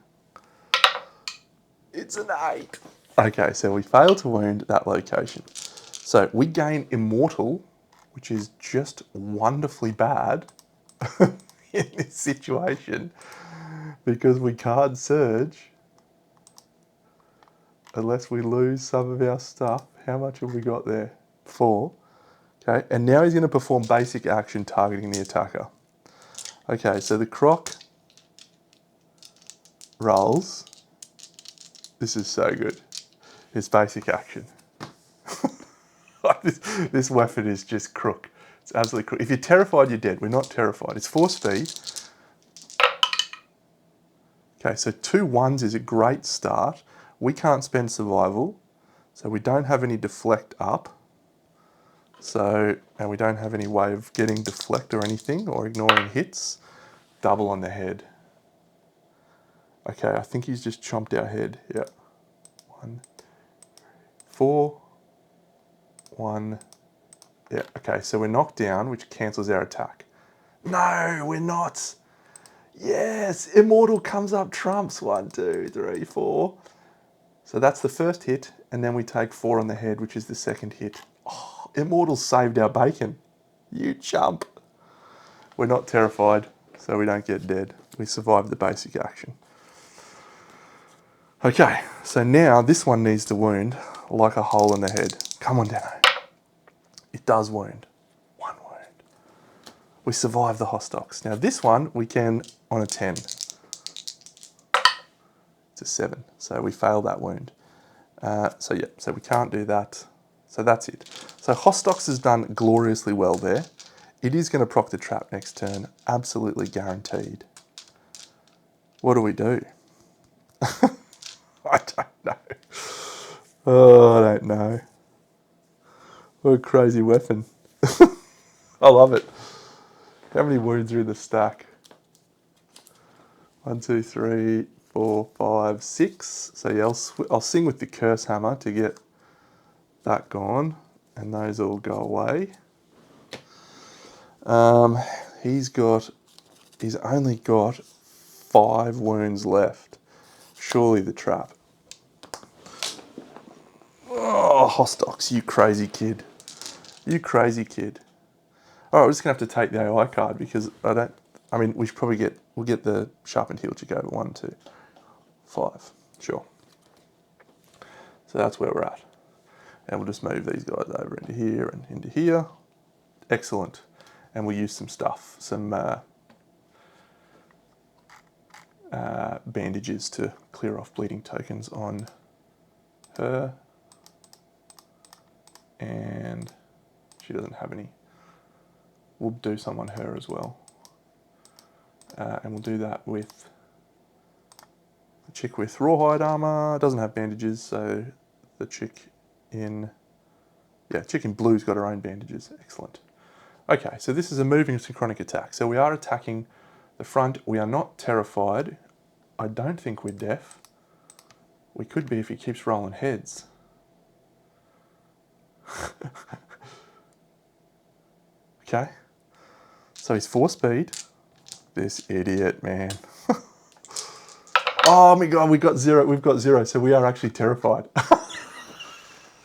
It's an 8. Okay, so we fail to wound that location. So we gain Immortal, which is just wonderfully bad in this situation because we can't surge unless we lose some of our stuff. How much have we got there? 4. Okay, and now he's going to perform basic action targeting the attacker. Okay, so the croc rolls. This is so good. It's basic action. This weapon is just crook. It's absolutely crook. If you're terrified, you're dead. We're not terrified. It's 4 speed. Okay, so 2 1s is a great start. We can't spend survival, so we don't have any deflect up. So, and we don't have any way of getting deflect or anything, or ignoring hits. Double on the head. Okay, I think he's just chomped our head. Yeah. 1, 4, 1. Yeah, okay, so we're knocked down, which cancels our attack. No, we're not. Yes, Immortal comes up trumps. 1, 2, 3, 4. So that's the first hit, and then we take 4 on the head, which is the second hit. Oh, Immortal saved our bacon. You chump. We're not terrified, so we don't get dead. We survived the basic action. Okay, so now this one needs to wound like a hole in the head. Come on, Dano. It does wound. 1 wound. We survive the Hostox. Now this one we can on a 10. It's a 7, so we fail that wound. So yeah, so we can't do that. So that's it. So Hostox has done gloriously well there. It is going to proc the trap next turn, absolutely guaranteed. What do we do? I don't know. Oh, I don't know. What a crazy weapon. I love it. How many wounds are in the stack? 1, 2, 3, 4, 5, 6. So yeah, I'll sing with the curse hammer to get that gone, and those all go away. He's only got 5 wounds left. Surely the trap. Oh, Hostox, you crazy kid. You crazy kid. All right, we're just gonna have to take the AI card because we should probably we'll get the sharpened heel chick over. 1, 2, 5. Sure. So that's where we're at. And we'll just move these guys over into here and into here. Excellent. And we'll use some stuff, some bandages to clear off bleeding tokens on her. And she doesn't have any. We'll do some on her as well. And we'll do that with the chick with rawhide armor. Doesn't have bandages, so the chick in blue's got her own bandages. Excellent. Okay, so this is a moving synchronic attack. So we are attacking the front. We are not terrified. I don't think we're deaf. We could be if he keeps rolling heads. Okay. So he's 4 speed. This idiot, man. Oh my god, we've got 0, so we are actually terrified.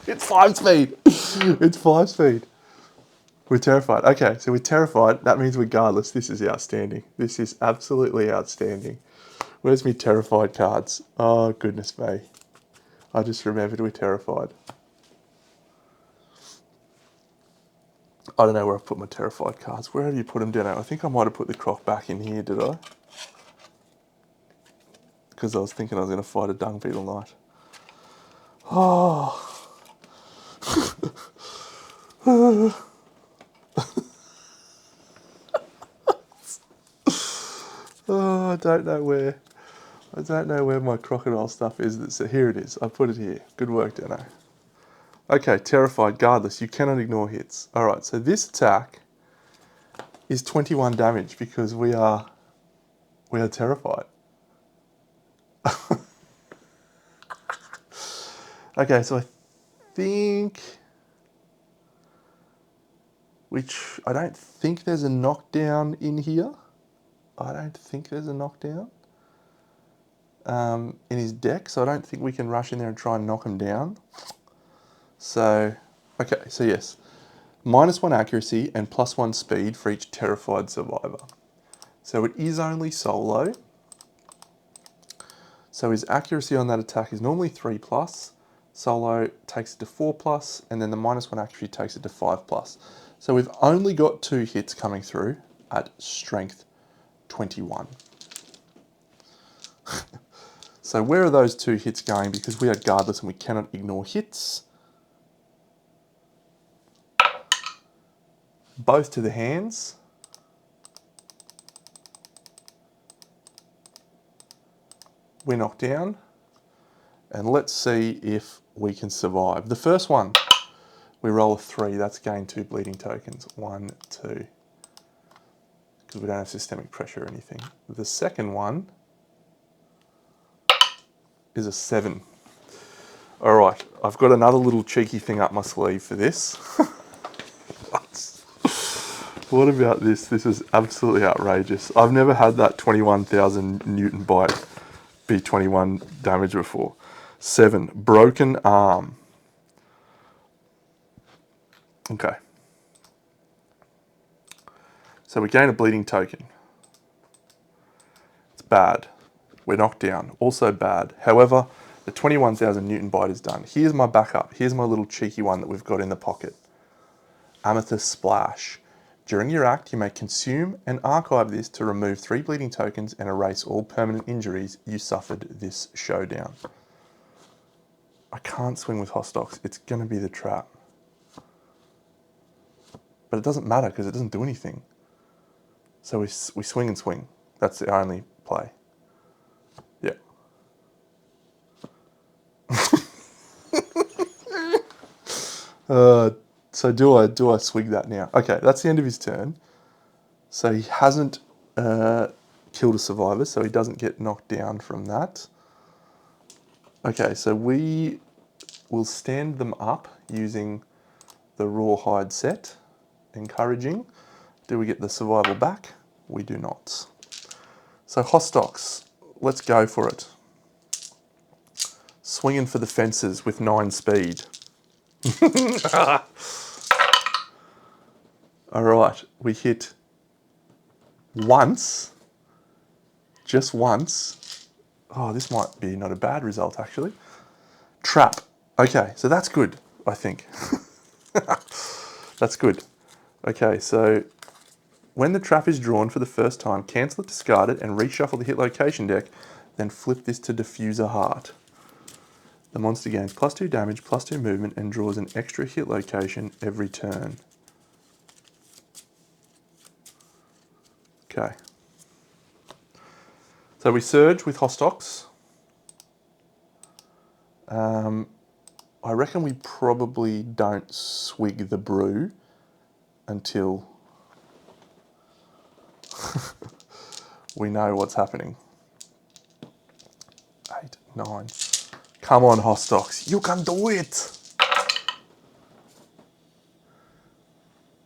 It's 5 speed. It's 5 speed. We're terrified. Okay, so we're terrified. That means regardless, this is outstanding. This is absolutely outstanding. Where's me terrified cards? Oh, goodness me. I just remembered we're terrified. I don't know where I've put my terrified cards. Where have you put them down? I think I might have put the croc back in here, did I? Because I was thinking I was going to fight a dung beetle knight. Oh. don't know where my crocodile stuff is. Here it is. I put it here. Good work, Dano. Okay, terrified, guardless. You cannot ignore hits. All right, so this attack is 21 damage because we are terrified. Okay, so I think, which I don't think there's a knockdown in here. I don't think there's a knockdown in his deck, so I don't think we can rush in there and try and knock him down. So, okay, so yes, -1 accuracy and +1 speed for each terrified survivor. So it is only solo. So his accuracy on that attack is normally 3+. Solo takes it to 4+, and then the -1 accuracy takes it to 5+. So we've only got 2 hits coming through at strength 21. So where are those 2 hits going? Because we are guardless and we cannot ignore hits. Both to the hands. We're knocked down. And let's see if we can survive. The first one, we roll a 3. That's gain 2 bleeding tokens. 1, 2. Because we don't have systemic pressure or anything. The second one is a 7. All right, I've got another little cheeky thing up my sleeve for this. What about this? This is absolutely outrageous. I've never had that 21,000 Newton bite be 21 damage before. 7, broken arm. Okay. So we gain a bleeding token. It's bad. We're knocked down. Also bad. However, the 21,000 Newton bite is done. Here's my backup. Here's my little cheeky one that we've got in the pocket. Amethyst Splash. During your act, you may consume and archive this to remove 3 bleeding tokens and erase all permanent injuries you suffered this showdown. I can't swing with Hostox. It's going to be the trap. But it doesn't matter because it doesn't do anything. So we swing and swing. That's the only play. Yeah. So do I swig that now? Okay, that's the end of his turn. So he hasn't killed a survivor, so he doesn't get knocked down from that. Okay, so we will stand them up using the rawhide set. Encouraging. Do we get the survival back? We do not. So Hostox, let's go for it. Swinging for the fences with 9 speed. All right, we hit once, just once. Oh, this might be not a bad result actually. Trap. Okay, so that's good, I think. That's good. Okay, so when the trap is drawn for the first time, cancel it, discard it, and reshuffle the hit location deck, then flip this to Diffuser Heart. The monster gains +2 damage, +2 movement, and draws an extra hit location every turn. Okay. So we surge with Hostox. I reckon we probably don't swig the brew until we know what's happening. 8, 9. Come on, Hostox. You can do it.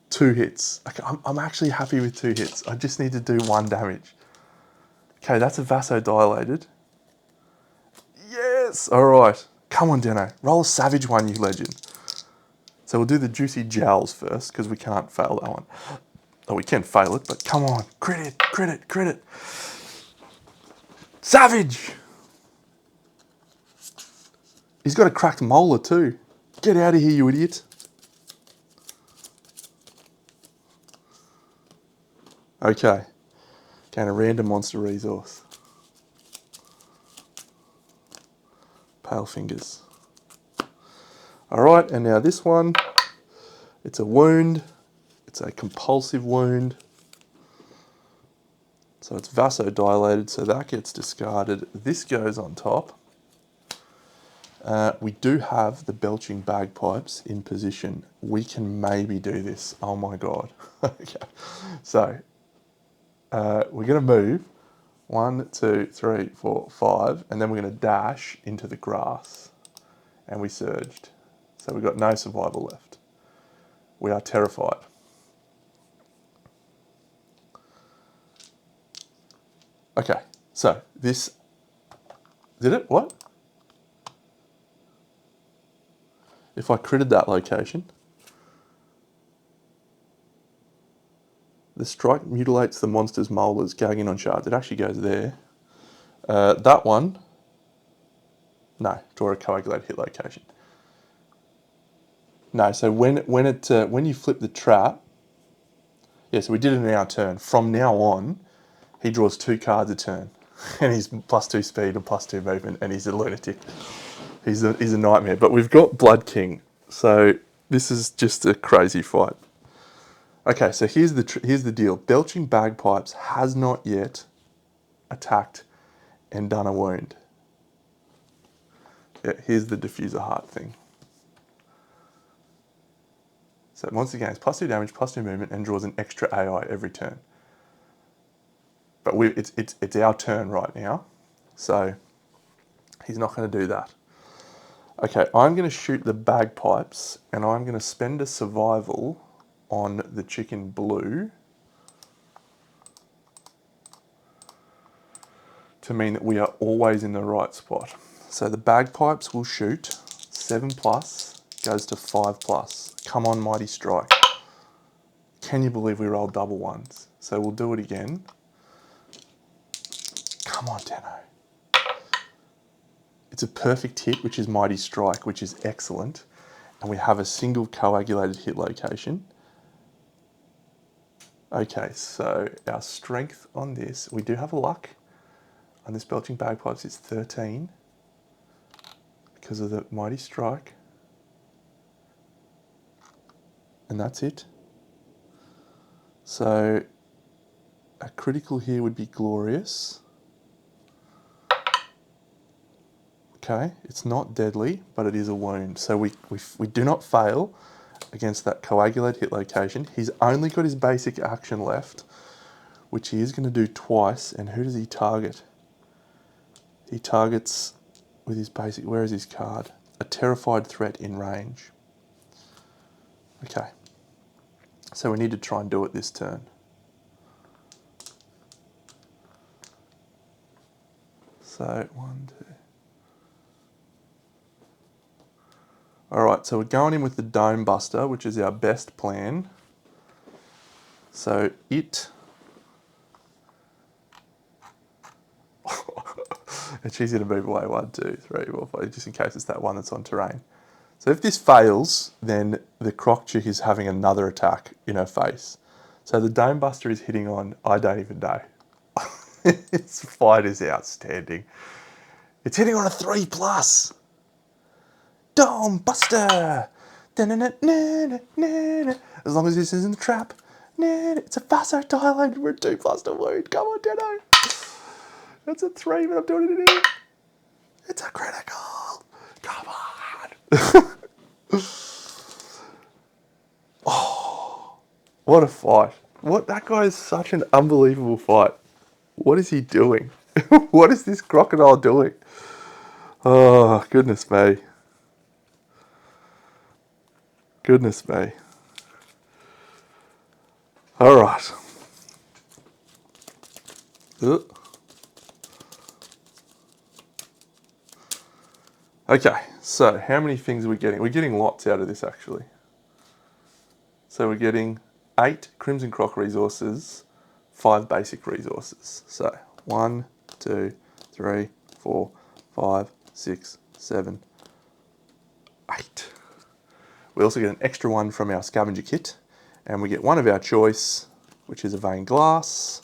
2 hits. Okay, I'm actually happy with 2 hits. I just need to do 1 damage. Okay, that's a vasodilated. Yes! All right. Come on, Deno. Roll a savage one, you legend. So we'll do the juicy jowls first, because we can't fail that one. Oh, we can fail it, but come on. Crit it, crit it, crit it. Savage! He's got a cracked molar too. Get out of here, you idiot. Okay. Gain a random monster resource. Pale fingers. All right, and now this one, it's a wound. It's a compulsive wound. So it's vasodilated, so that gets discarded. This goes on top. We do have the belching bagpipes in position. We can maybe do this. Oh my God. Okay. So we're going to move 1, 2, 3, 4, 5, and then we're going to dash into the grass. And we surged. So we've got no survival left. We are terrified. Okay, so this, did it? What? If I critted that location, the strike mutilates the monster's molars, gagging on shards. It actually goes there. That one, no, draw a coagulated hit location. No, so when you flip the trap, yeah, so we did it in our turn. From now on, he draws 2 cards a turn, and he's +2 speed and +2 movement, and he's a lunatic. He's a nightmare. But we've got Blood King, so this is just a crazy fight. Okay, so here's the deal. Belching Bagpipes has not yet attacked and done a wound. Yeah, here's the diffuser heart thing. So once again, it's +2 damage, +2 movement, and draws an extra AI every turn. But it's our turn right now, so he's not going to do that. Okay, I'm going to shoot the bagpipes, and I'm going to spend a survival on the chicken blue to mean that we are always in the right spot. So the bagpipes will shoot 7+, goes to 5+. Come on, Mighty Strike. Can you believe we rolled double ones? So we'll do it again. Come on, Deno. It's a perfect hit, which is Mighty Strike, which is excellent. And we have a single coagulated hit location. Okay, so our strength on this, we do have a luck. On this Belching Bagpipes, it's 13 because of the Mighty Strike. And that's it. So a critical here would be glorious. Okay, it's not deadly, but it is a wound. So we do not fail against that coagulate hit location. He's only got his basic action left, which he is going to do twice. And who does he target? He targets with his basic, where is his card? A terrified threat in range. Okay, so we need to try and do it this turn. So 1, 2. All right, so we're going in with the Dome Buster, which is our best plan. So it's easy to move away 1, 2, 3, 4, 5, just in case it's that one that's on terrain. So if this fails, then the Croc Chick is having another attack in her face. So the Dome Buster is hitting on, I don't even know. Its fight is outstanding. It's hitting on a 3+. Dome Buster! As long as this isn't a trap. It's a vasodilated. We're 2+ to wound. Come on, Deno. That's a 3, but I'm doing it in. It's a critical. Come on. Oh, what a fight. That guy is such an unbelievable fight. What is he doing? What is this crocodile doing? Oh, goodness me. Goodness me. All right. Okay, so how many things are we getting? We're getting lots out of this, actually. So we're getting 8 Crimson Croc resources, 5 basic resources. So 1, 2, 3, 4, 5, 6, 7, 8. We also get an extra one from our scavenger kit, and we get one of our choice, which is a vein glass.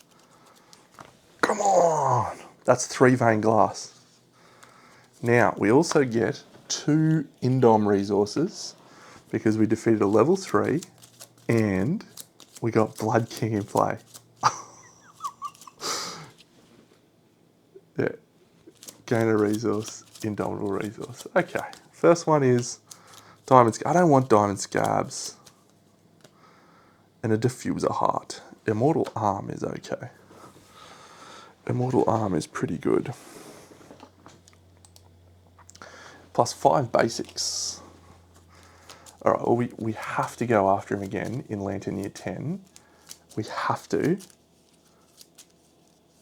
Come on! That's 3 vein glass. Now, we also get 2 Indom resources because we defeated a level 3 and we got Blood King in play. Gain a resource, indomitable resource. Okay, first one is diamond. I don't want diamond scabs. And a diffuser heart. Immortal arm is okay. Immortal arm is pretty good. Plus 5 basics. Alright, well we have to go after him again in Lantern Year 10. We have to.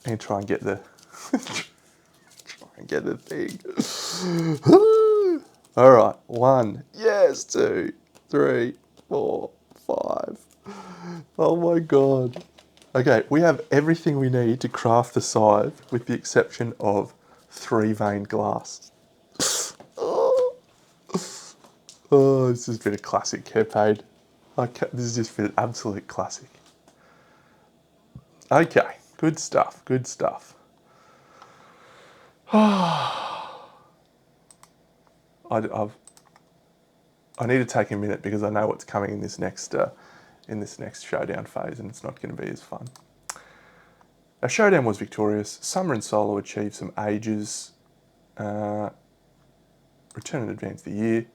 And try and get the thing. Alright, 1. Yes, 2, 3, 4, 5. Oh my god. Okay, we have everything we need to craft the scythe with the exception of 3 veined glass. Oh, this has been a classic campaign. This has just been an absolute classic. Okay, good stuff, good stuff. I need to take a minute because I know what's coming in this next showdown phase, and it's not going to be as fun. Our showdown was victorious. Summer and Solo achieved some ages. Return and advance the year.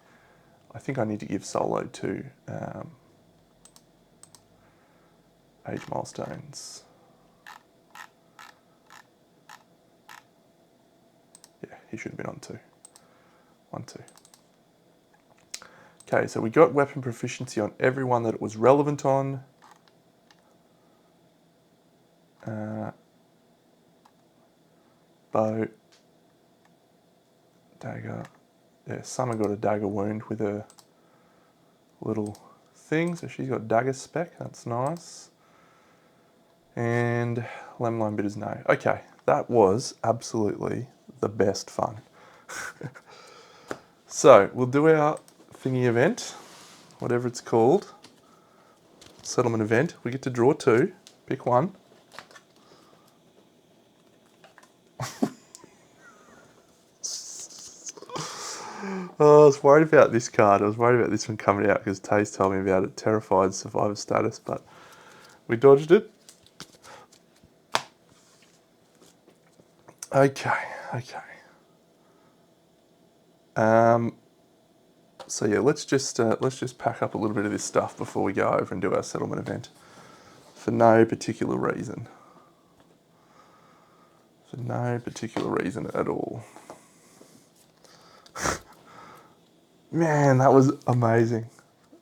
I think I need to give Solo 2 age milestones. Yeah, he should have been on 2. 1, 2. Okay, so we got weapon proficiency on everyone that it was relevant on. Bow, dagger. Yeah, Summer got a dagger wound with a little thing, so she's got dagger spec, that's nice. And Lemline Bitters, no. Okay, that was absolutely the best fun. So, we'll do our thingy event, whatever it's called. Settlement event. We get to draw 2, pick 1. Oh, I was worried about this card. I was worried about this one coming out because Taze told me about it. Terrified survivor status, but we dodged it. Okay. So yeah, let's just pack up a little bit of this stuff before we go over and do our settlement event. For no particular reason. For no particular reason at all. Man, that was amazing.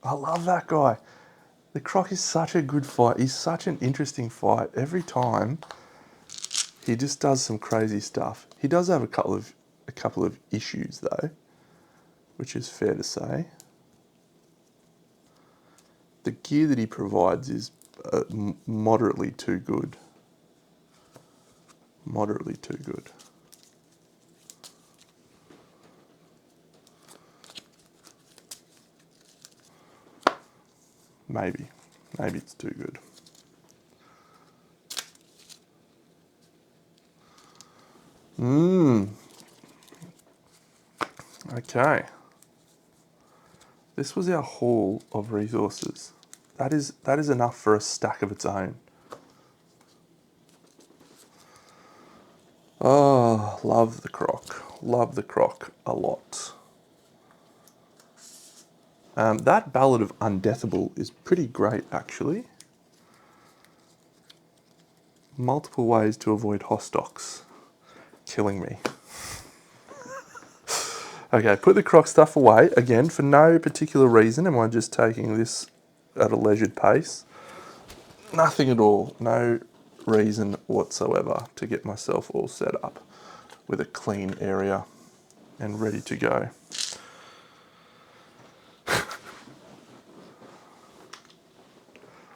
I love that guy. The Croc is such a good fight. He's such an interesting fight. Every time, he just does some crazy stuff. He does have a couple of issues though, which is fair to say. The gear that he provides is moderately too good. Moderately too good. Maybe it's too good. Okay. This was our haul of resources. That is enough for a stack of its own. Oh, love the Croc. Love the Croc a lot. That Ballad of Undeathable is pretty great, actually. Multiple ways to avoid Hostox killing me. Okay, put the Croc stuff away, again, for no particular reason. Am I just taking this at a leisured pace? Nothing at all. No reason whatsoever to get myself all set up with a clean area and ready to go.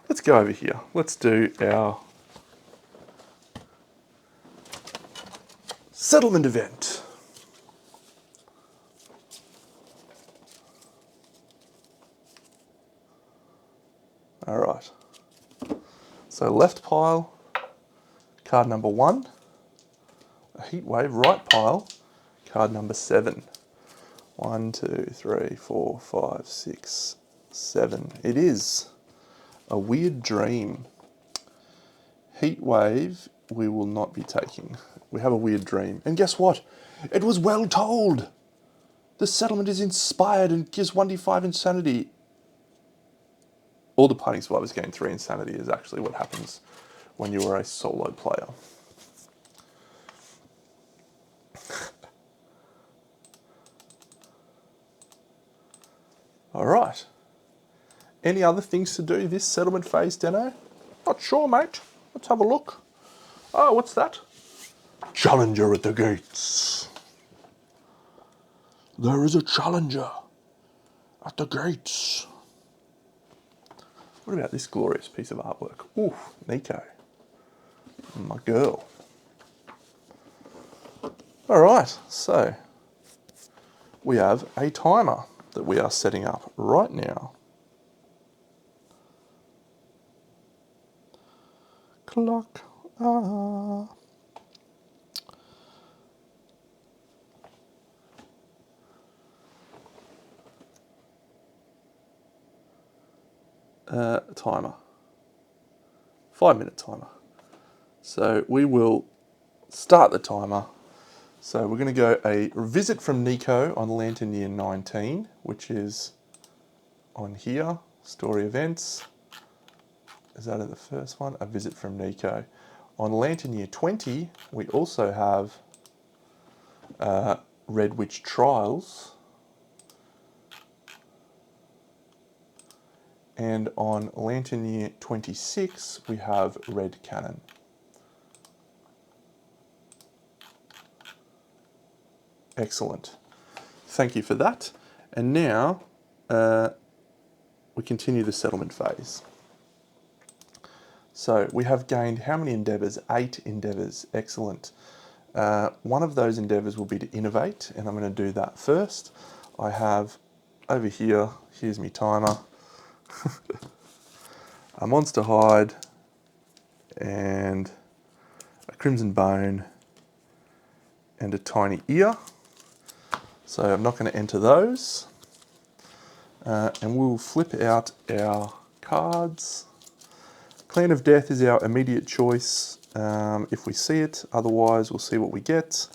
Let's go over here. Let's do our settlement event. All right. So left pile, card number 1. A heat wave, right pile, card number 7. 1, 2, 3, 4, 5, 6, 7. It is a weird dream. Heat wave we will not be taking. We have a weird dream. And guess what? It was well told. The settlement is inspired and gives 1d5 insanity. All departing survivors gain 3 insanity is actually what happens when you are a solo player. All right. Any other things to do this settlement phase, Deno? Not sure, mate. Let's have a look. Oh, what's that? Challenger at the gates. There is a challenger at the gates. What about this glorious piece of artwork? Ooh, Nico. My girl. All right, so we have a timer that we are setting up right now. Clock. Timer. 5-minute timer. So we will start the timer. So we're going to go a visit from Nico on Lantern Year 19, which is on here, story events. Is that the first one? A visit from Nico. On Lantern Year 20, we also have Red Witch Trials. And on Lantern Year 26, we have Red Cannon. Excellent. Thank you for that. And now we continue the settlement phase. So we have gained how many endeavours? 8 endeavours. Excellent. One of those endeavours will be to innovate, and I'm going to do that first. I have over here, here's my timer, a monster hide, and a crimson bone, and a tiny ear. So I'm not going to enter those. And we'll flip out our cards. Clan of Death is our immediate choice if we see it. Otherwise, we'll see what we get.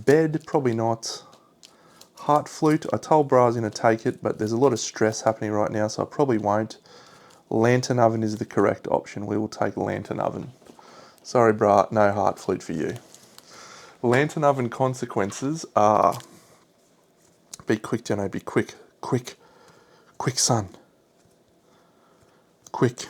Bed, probably not. Heart Flute, I told Bra I was going to take it, but there's a lot of stress happening right now, so I probably won't. Lantern Oven is the correct option. We will take Lantern Oven. Sorry, Bra, no Heart Flute for you. Lantern Oven consequences are... Be quick, Deno, be quick. Quick. Quick, son. Quick.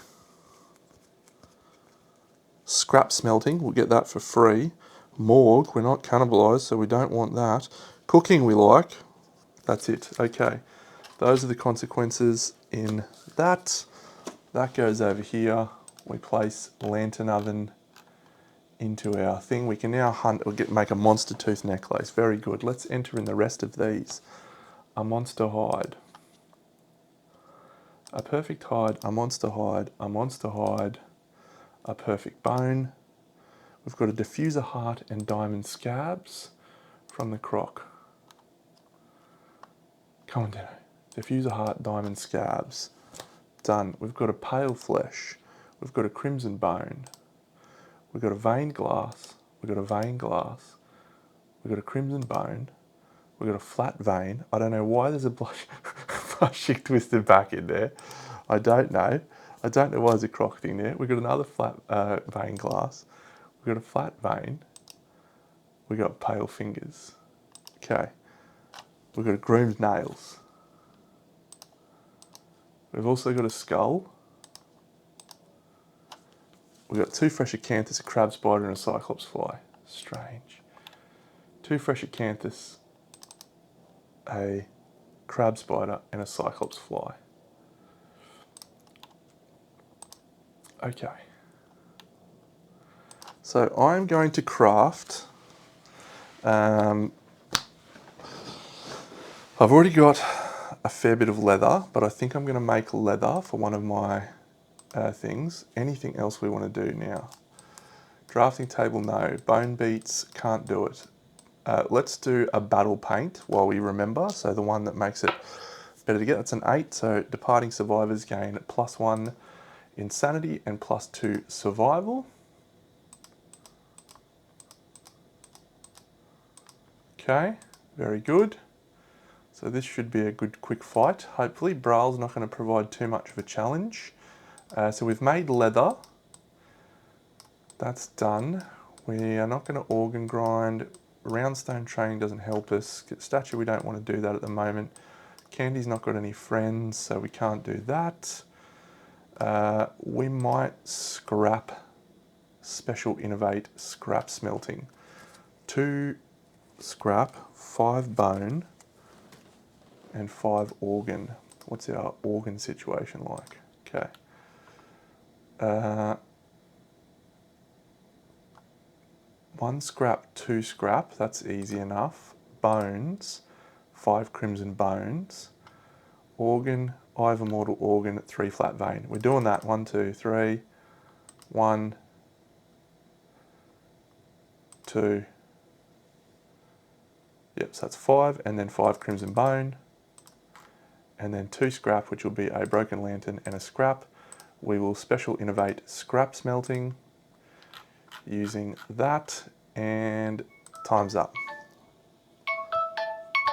Scrap smelting, we'll get that for free. Morgue, we're not cannibalised, so we don't want that. Cooking we like. That's it. Okay. Those are the consequences in that. That goes over here. We place Lantern Oven into our thing. We can now hunt or make a monster tooth necklace. Very good. Let's enter in the rest of these. A monster hide. A perfect hide, a monster hide, a monster hide, a perfect bone. We've got a diffuser heart and diamond scabs from the croc. Come on, Deno. Diffuser heart, diamond scabs. Done. We've got a pale flesh. We've got a crimson bone. We've got a veined glass. We've got a veined glass. We've got a crimson bone. We've got a flat vein. I don't know why there's a blushing twisted back in there. I don't know. I don't know why there's a croc thing there. We've got another flat vein glass. We've got a flat vein. We've got pale fingers. Okay. We've got a groom's nails. We've also got a skull. We've got 2 fresh acanthus, a crab spider and a cyclops fly. Strange. 2 fresh acanthus, a crab spider and a cyclops fly. Okay. So I'm going to craft, I've already got a fair bit of leather, but I think I'm going to make leather for one of my things. Anything else we want to do now? Drafting table, no. Bone beats, can't do it. Let's do a battle paint while we remember. So the one that makes it better to get, that's an 8. So departing survivors gain +1 insanity and +2 survival. Okay, very good. So this should be a good quick fight. Hopefully Braille's not going to provide too much of a challenge. So we've made leather. That's done. We are not going to organ grind. Roundstone training doesn't help us. Statue, we don't want to do that at the moment. Candy's not got any friends, so we can't do that. We might scrap, special innovate scrap smelting. 2 scrap, 5 bone, and 5 organ. What's our organ situation like? Okay. 1 scrap, 2 scrap, that's easy enough. Bones, 5 crimson bones. Organ, Eye of Immortal organ, 3 flat vein. We're doing that. 1, 2, 3. 1, 2. Yep, so that's 5, and then 5 crimson bone. And then 2 scrap, which will be a broken lantern and a scrap. We will special innovate scrap smelting using that, and time's up.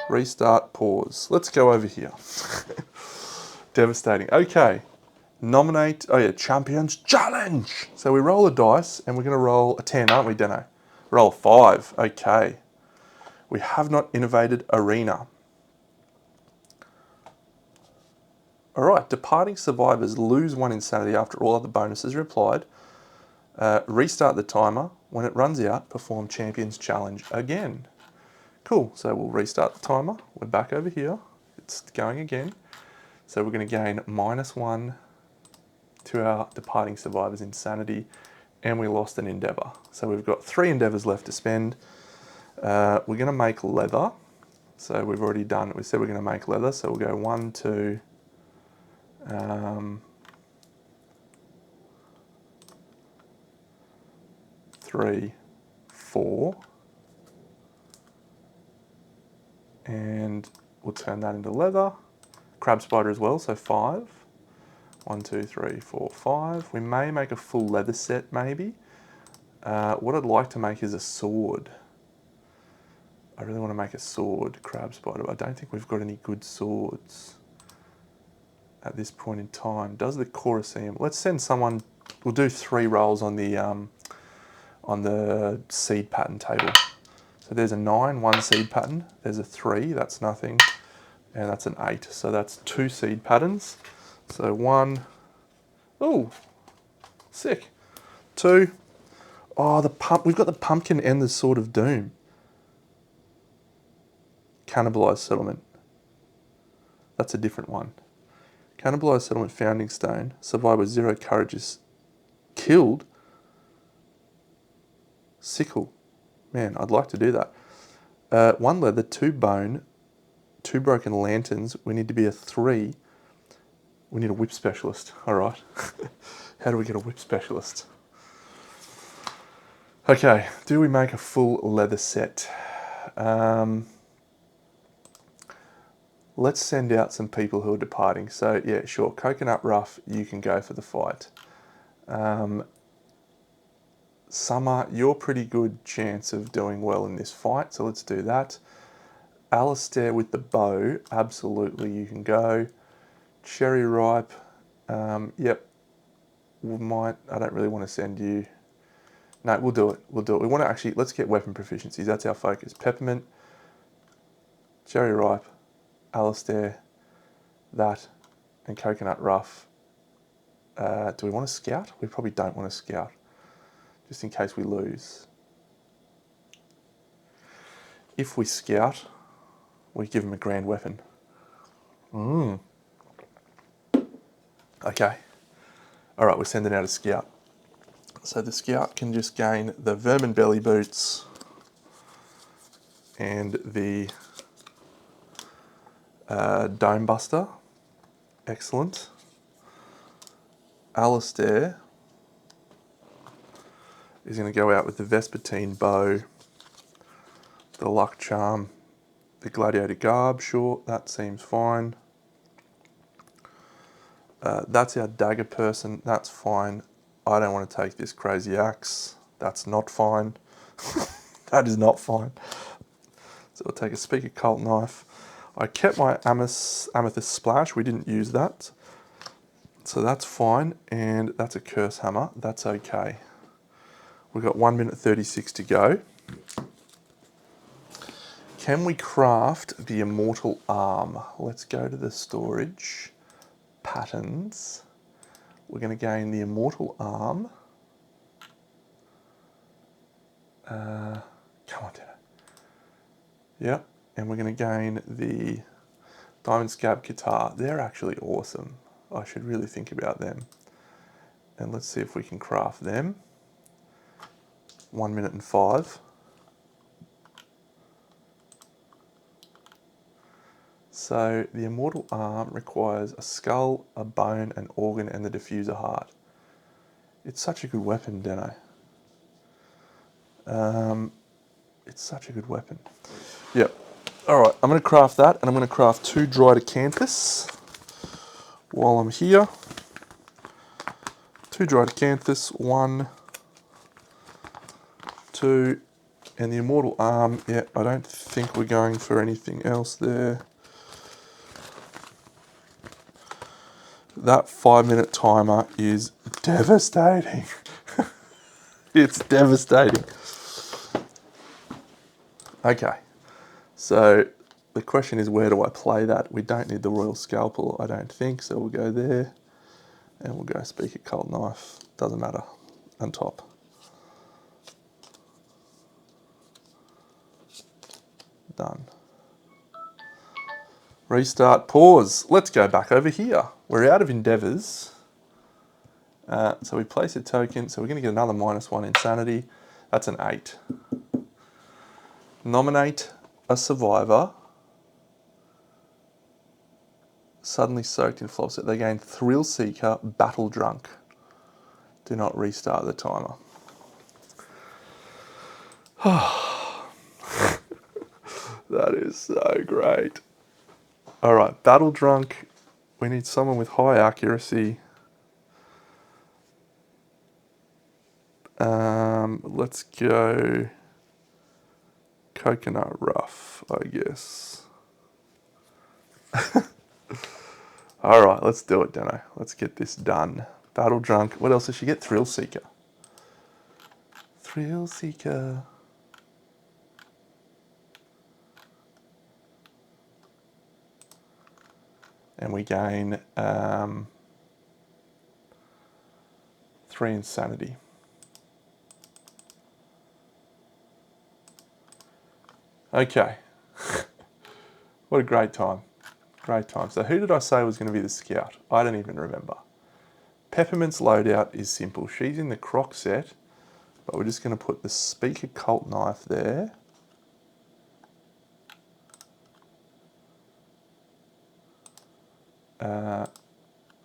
Restart, pause. Let's go over here. Devastating. Okay, nominate, oh yeah, Champions Challenge. So we roll a dice, and we're gonna roll a 10, aren't we, Deno? Roll 5, okay. We have not innovated arena. All right, departing survivors lose 1 insanity after all other bonuses are applied. Restart the timer. When it runs out, perform Champions Challenge again. Cool, so we'll restart the timer. We're back over here. It's going again. So we're going to gain -1 to our departing survivors' insanity, and we lost an endeavour. So we've got 3 endeavours left to spend. We're going to make leather. So we've already done, we said we're going to make leather, so we'll go 1, 2, 3, 4, and we'll turn that into leather. Crab spider as well, so 5. 1, 2, 3, 4, 5. We may make a full leather set, maybe. What I'd like to make is a sword. I really want to make a sword, crab spider, but I don't think we've got any good swords at this point in time. Does the Colosseum? Let's send someone. We'll do 3 rolls on the seed pattern table. So there's a 9, 1 seed pattern. There's a 3, that's nothing, and that's an 8. So that's 2 seed patterns. So 1. Oh, sick. 2. Oh, the pump. We've got the pumpkin and the Sword of Doom. Cannibalized settlement. That's a different one. Cannibalized settlement, founding stone. Survivor with 0 courage is killed. Sickle. Man, I'd like to do that. 1 leather, 2 bone, 2 broken lanterns. We need to be a 3. We need a whip specialist. All right. How do we get a whip specialist? Okay, do we make a full leather set? Let's send out some people who are departing. So yeah, sure, Coconut Rough, you can go for the fight. Summer, you're pretty good chance of doing well in this fight, so let's do that. Alistair with the bow, absolutely you can go. Cherry Ripe, yep, we might, I don't really want to send you. No, we'll do it. We want to actually, let's get weapon proficiencies. That's our focus. Peppermint, Cherry Ripe, Alistair, that, and Coconut Rough. Do we want to scout? We probably don't want to scout, just in case we lose. If we scout, we give him a grand weapon. Okay. All right, we're sending out a scout. So the scout can just gain the vermin belly boots and the dome buster. Excellent. Alistair is going to go out with the Vespertine bow, the luck charm, the gladiator garb. Sure, that seems fine. That's our dagger person. That's fine. I don't want to take this crazy axe. That's not fine. That is not fine. So we'll take a speaker cult knife. I kept my amethyst splash, we didn't use that. So that's fine, and that's a curse hammer, that's okay. We've got 1 minute 36 to go. Can we craft the immortal arm? Let's go to the storage, patterns. We're going to gain the immortal arm. Come on, Dino. Yep, and we're going to gain the diamond scab guitar. They're actually awesome. I should really think about them. And let's see if we can craft them. 1 minute and 5. So the immortal arm requires a skull, a bone, an organ, and the diffuser heart. It's such a good weapon, Deno. It's such a good weapon. Yep. All right, I'm going to craft that, and I'm going to craft 2 dried acanthus while I'm here. 2 dried acanthus, 1, 2, and the immortal arm. Yeah, I don't think we're going for anything else there. That 5-minute timer is devastating. It's devastating. Okay, so the question is, where do I play that? We don't need the royal scalpel, I don't think, so we'll go there, and we'll go speaker cult knife, doesn't matter, on top. Done. Restart, pause. Let's go back over here. We're out of endeavours. So we place a token, so we're going to get another -1 insanity. That's an 8. Nominate a survivor. Suddenly soaked in flop set. They gain Thrill Seeker, Battle Drunk. Do not restart the timer. That is so great. Alright, Battle Drunk. We need someone with high accuracy. Let's go Coconut Rough, I guess. Alright, let's do it, Deno. Let's get this done. Battle Drunk. What else does she get? Thrill Seeker. Thrill Seeker. And we gain 3 insanity. Okay. What a great time. Great time. So who did I say was going to be the scout? I don't even remember. Peppermint's loadout is simple. She's in the croc set, but we're just going to put the speaker cult knife there.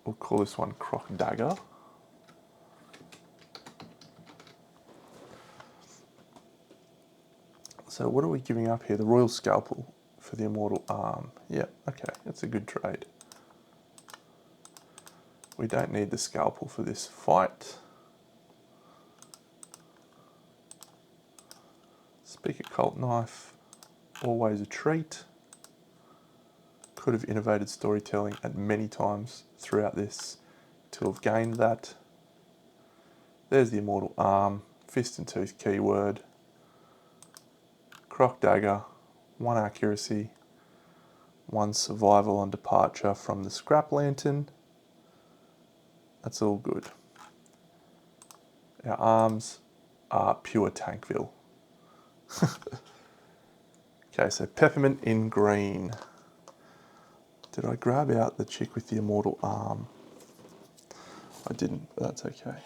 We'll call this one Croc Dagger. So what are we giving up here? The Royal Scalpel for the Immortal Arm. Yeah, okay, that's a good trade. We don't need the Scalpel for this fight. Speaker Cult Knife, always a treat. Could have innovated storytelling at many times throughout this to have gained that. There's the Immortal Arm, Fist and Tooth keyword, Croc Dagger, 1 accuracy, 1 survival on departure from the Scrap Lantern. That's all good. Our arms are pure Tankville. Okay, so Peppermint in green. Did I grab out the chick with the Immortal Arm? I didn't, but that's okay.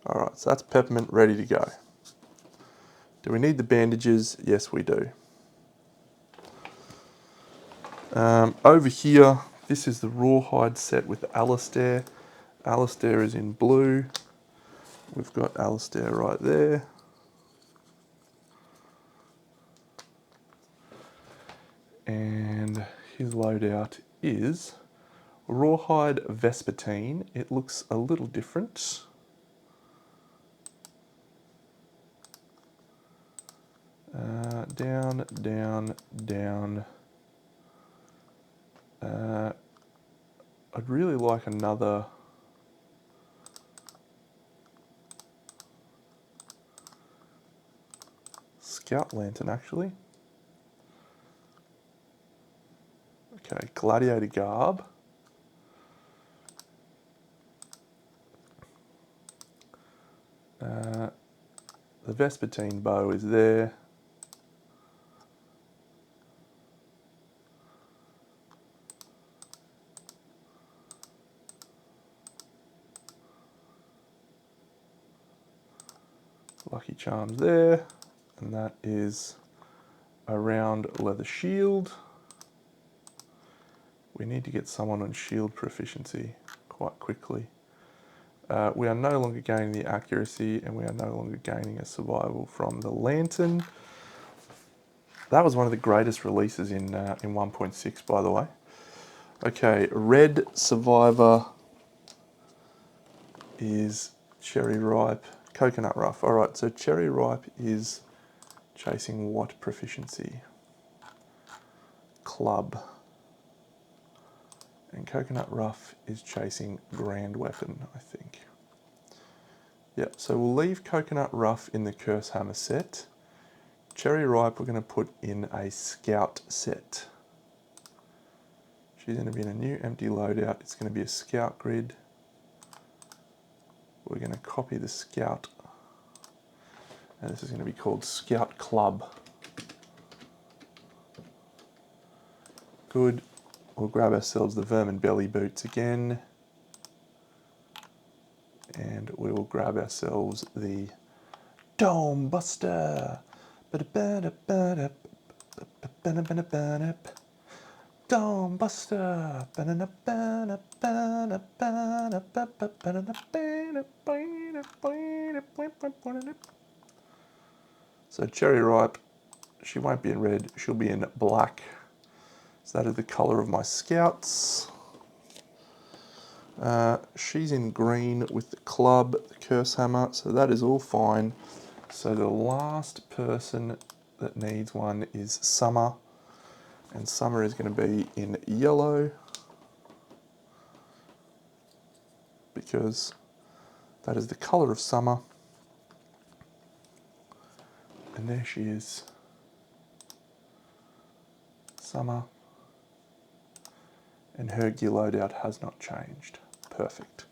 Alright, so that's Peppermint ready to go. Do we need the bandages? Yes, we do. Over here, this is the Rawhide set with Alistair. Alistair is in blue. We've got Alistair right there. And his loadout is Rawhide Vespertine. It looks a little different. Down, down, down. I'd really like another scout lantern, actually. Okay, gladiator garb. The Vespertine bow is there. Lucky Charms there. And that is a round leather shield. We need to get someone on shield proficiency quite quickly. We are no longer gaining the accuracy, and we are no longer gaining a survival from the lantern. That was one of the greatest releases in 1.6, by the way. Okay, red survivor is cherry ripe, coconut rough. All right, so cherry ripe is chasing what proficiency? Club. And coconut rough is chasing grand weapon, I think. Yep, so we'll leave coconut rough in the curse hammer set. Cherry ripe we're going to put in a scout set. She's going to be in a new empty loadout. It's going to be a scout grid. We're going to copy the scout. And this is going to be called Scout Club. Good. We'll grab ourselves the vermin belly boots again. And we will grab ourselves the Dome Buster. Dome Buster. So cherry ripe, she won't be in red, she'll be in black. So that is the colour of my scouts. She's in green with the club, the curse hammer, so that is all fine. So the last person that needs one is Summer, and Summer is going to be in yellow because that is the colour of Summer. And there she is, Summer, and her gear loadout has not changed. Perfect.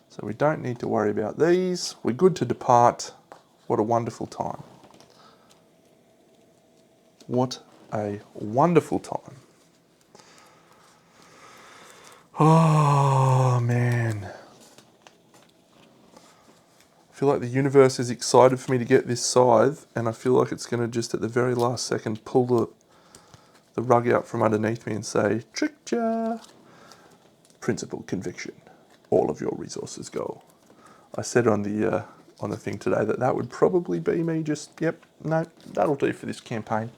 So we don't need to worry about these. We're good to depart. What a wonderful time. What a wonderful time. Oh, man. I feel like the universe is excited for me to get this scythe, and I feel like it's going to just at the very last second pull the rug out from underneath me and say, tricked ya. Principled conviction. All of your resources go. I said on the thing today that would probably be me just, yep, no, that'll do for this campaign.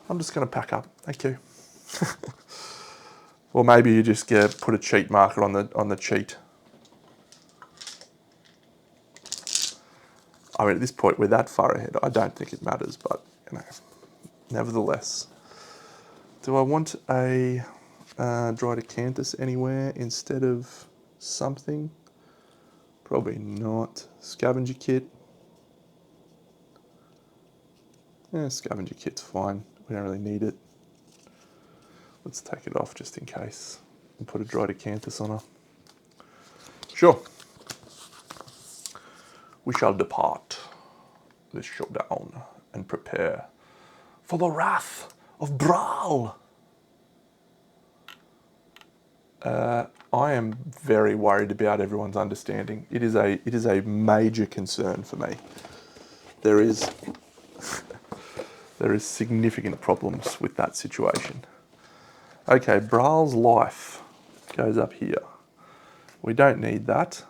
I'm just going to pack up. Thank you. Or maybe you just put a cheat marker on the cheat. I mean, at this point, we're that far ahead. I don't think it matters, but, you know, nevertheless. Do I want a dried acanthus anywhere instead of something? Probably not. Scavenger kit. Yeah, scavenger kit's fine. We don't really need it. Let's take it off just in case and put a dried acanthus on her. Sure. We shall depart this showdown and prepare for the wrath of Brawl. I am very worried about everyone's understanding. It is a major concern for me. There is significant problems with that situation. Okay, Brawl's life goes up here. We don't need that.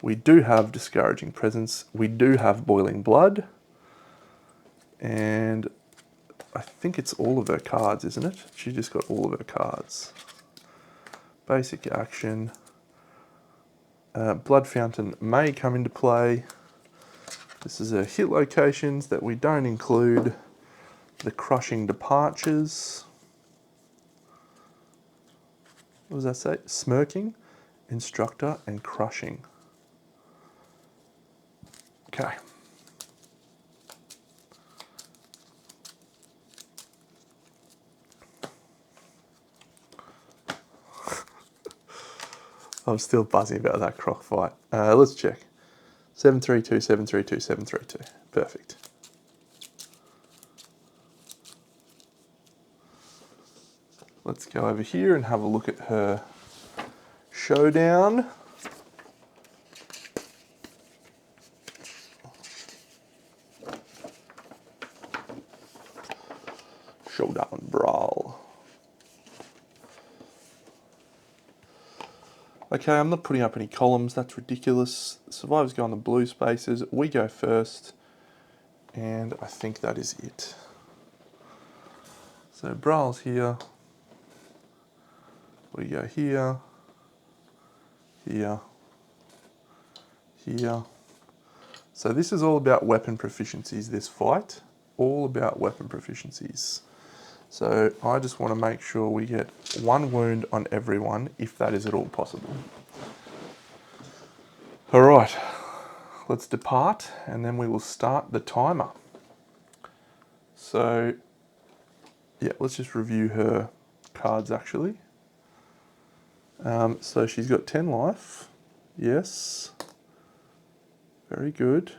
We do have Discouraging Presence. We do have Boiling Blood. And I think it's all of her cards, isn't it? She just got all of her cards. Basic action. Blood Fountain may come into play. This is her hit locations that we don't include. the crushing departures. What does that say? Smirking, instructor, and crushing. Okay. I'm still buzzing about that croc fight. Let's check. 732, 732, 732. Perfect. Let's go over here and have a look at her showdown. Showdown brawl. Okay, I'm not putting up any columns, that's ridiculous. Survivors go on the blue spaces, we go first, and I think that is it. So brawl's here, we go here, here, here. So this is all about weapon proficiencies, this fight. All about weapon proficiencies. So I just want to make sure we get 1 wound on everyone, if that is at all possible. All right, let's depart, and then we will start the timer. So, yeah, let's just review her cards actually. So she's got 10 life, yes, very good.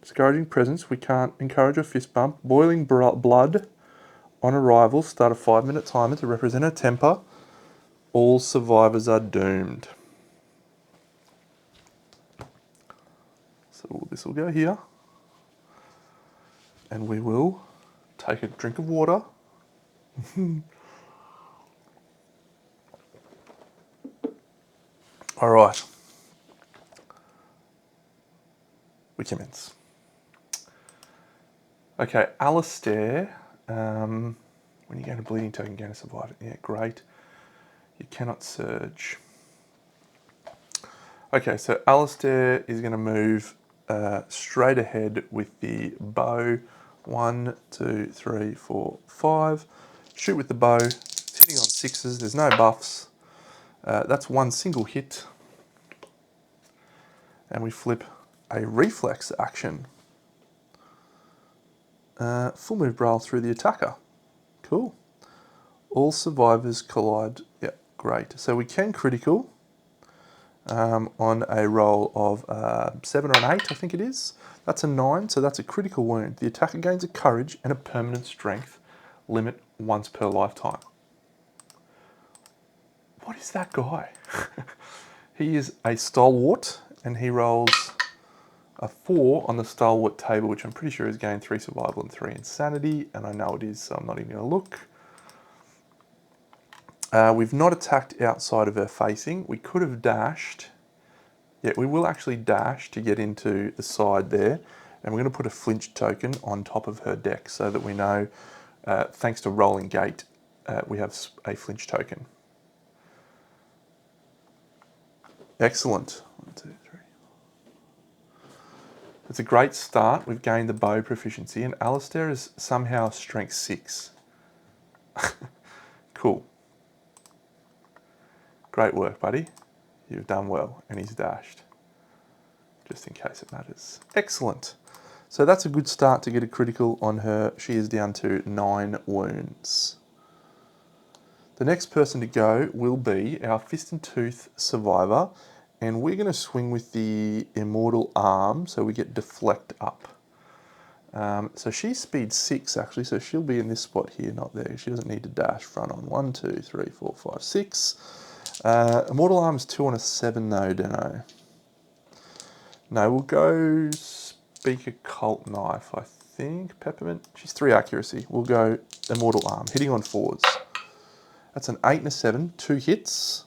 Discouraging presence, we can't encourage a fist bump. Boiling blood on arrival, start a 5-minute timer to represent her temper. All survivors are doomed. So this will go here. And we will take a drink of water. All right. We commence. Okay, Alistair, when you gain a bleeding token, gain a survivor. Yeah, great. You cannot surge. Okay, so Alistair is going to move straight ahead with the bow. 1, 2, 3, 4, 5. Shoot with the bow. It's hitting on 6s. There's no buffs. That's 1 single hit. And we flip a reflex action. Full move brawl through the attacker. Cool. All survivors collide. Yeah, great. So we can critical on a roll of 7 or an 8, I think it is. That's a 9, so that's a critical wound. The attacker gains a courage and a permanent strength limit once per lifetime. What is that guy? He is a stalwart, and he rolls a 4 on the stalwart table, which I'm pretty sure is gained 3 survival and 3 insanity, and I know it is, so I'm not even going to look. We've not attacked outside of her facing. We could have dashed. Yeah, we will actually dash to get into the side there, and we're going to put a flinch token on top of her deck so that we know, thanks to rolling gate, we have a flinch token. Excellent. 1, 2, 3. It's a great start. We've gained the bow proficiency, and Alistair is somehow strength 6. Cool. Great work, buddy. You've done well, and he's dashed, just in case it matters. Excellent. So that's a good start to get a critical on her. She is down to 9 wounds. The next person to go will be our Fist and Tooth survivor, and we're going to swing with the Immortal Arm, so we get deflect up. So she's speed 6 actually, so she'll be in this spot here, not there. She doesn't need to dash front on. 1, 2, 3, 4, 5, 6. Immortal Arm's 2 on a 7 though, don't know. No, we'll go Speak Occult Knife, I think. Peppermint, she's 3 accuracy. We'll go Immortal Arm, hitting on 4s. That's an 8 and a 7, 2 hits.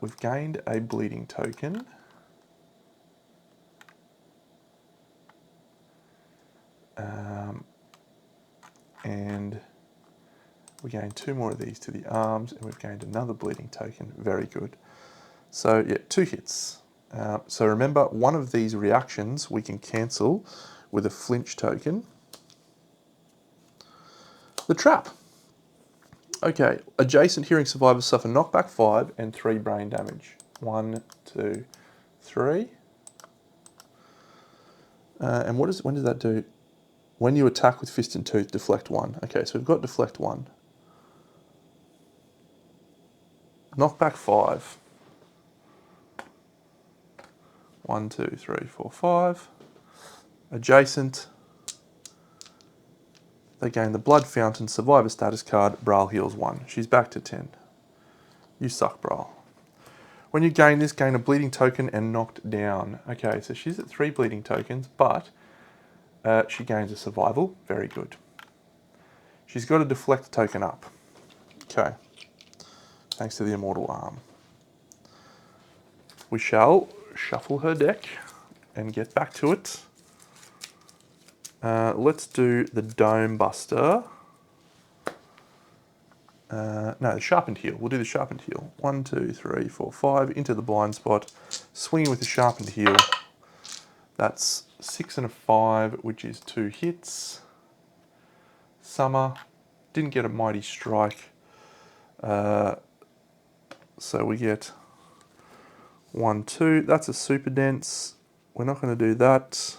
We've gained a bleeding token. And we gained 2 more of these to the arms, and we've gained another bleeding token. Very good. So yeah, 2 hits. So remember, one of these reactions we can cancel with a flinch token. The trap. Okay, adjacent hearing survivors suffer knockback 5 and 3 brain damage. 1, 2, 3. And when does that do? When you attack with fist and tooth, deflect 1. Okay, so we've got deflect 1. Knockback 5. 1, 2, 3, 4, 5. Adjacent. They gain the Blood Fountain Survivor status card. Braille heals 1. She's back to 10. You suck, Braille. When you gain this, gain a bleeding token and knocked down. Okay, so she's at 3 bleeding tokens, but she gains a survival. Very good. She's got a deflect token up. Okay. Thanks to the Immortal Arm. We shall shuffle her deck and get back to it. Let's do the Dome Buster. No, the Sharpened Heel. We'll do the Sharpened Heel. 1, 2, 3, 4, 5. Into the blind spot. Swinging with the Sharpened Heel. That's 6 and a 5, which is 2 hits. Summer. Didn't get a Mighty Strike. So we get 1, 2. That's a Super Dense. We're not going to do that.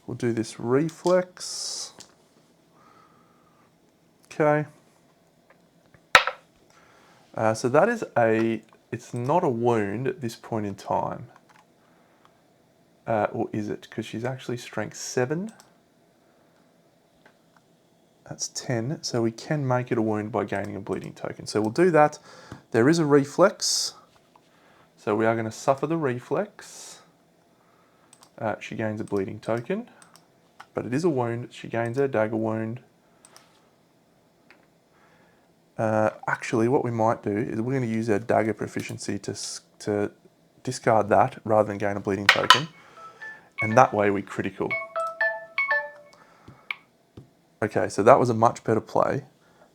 We'll do this Reflex. Okay. So that is it's not a wound at this point in time. Or is it? Because she's actually strength 7. That's 10. So we can make it a wound by gaining a bleeding token. So we'll do that. There is a Reflex. So we are going to suffer the Reflex. She gains a bleeding token. But it is a wound. She gains her dagger wound. Actually, what we might do is we're going to use our dagger proficiency to discard that rather than gain a bleeding token. And that way we critical. Okay, so that was a much better play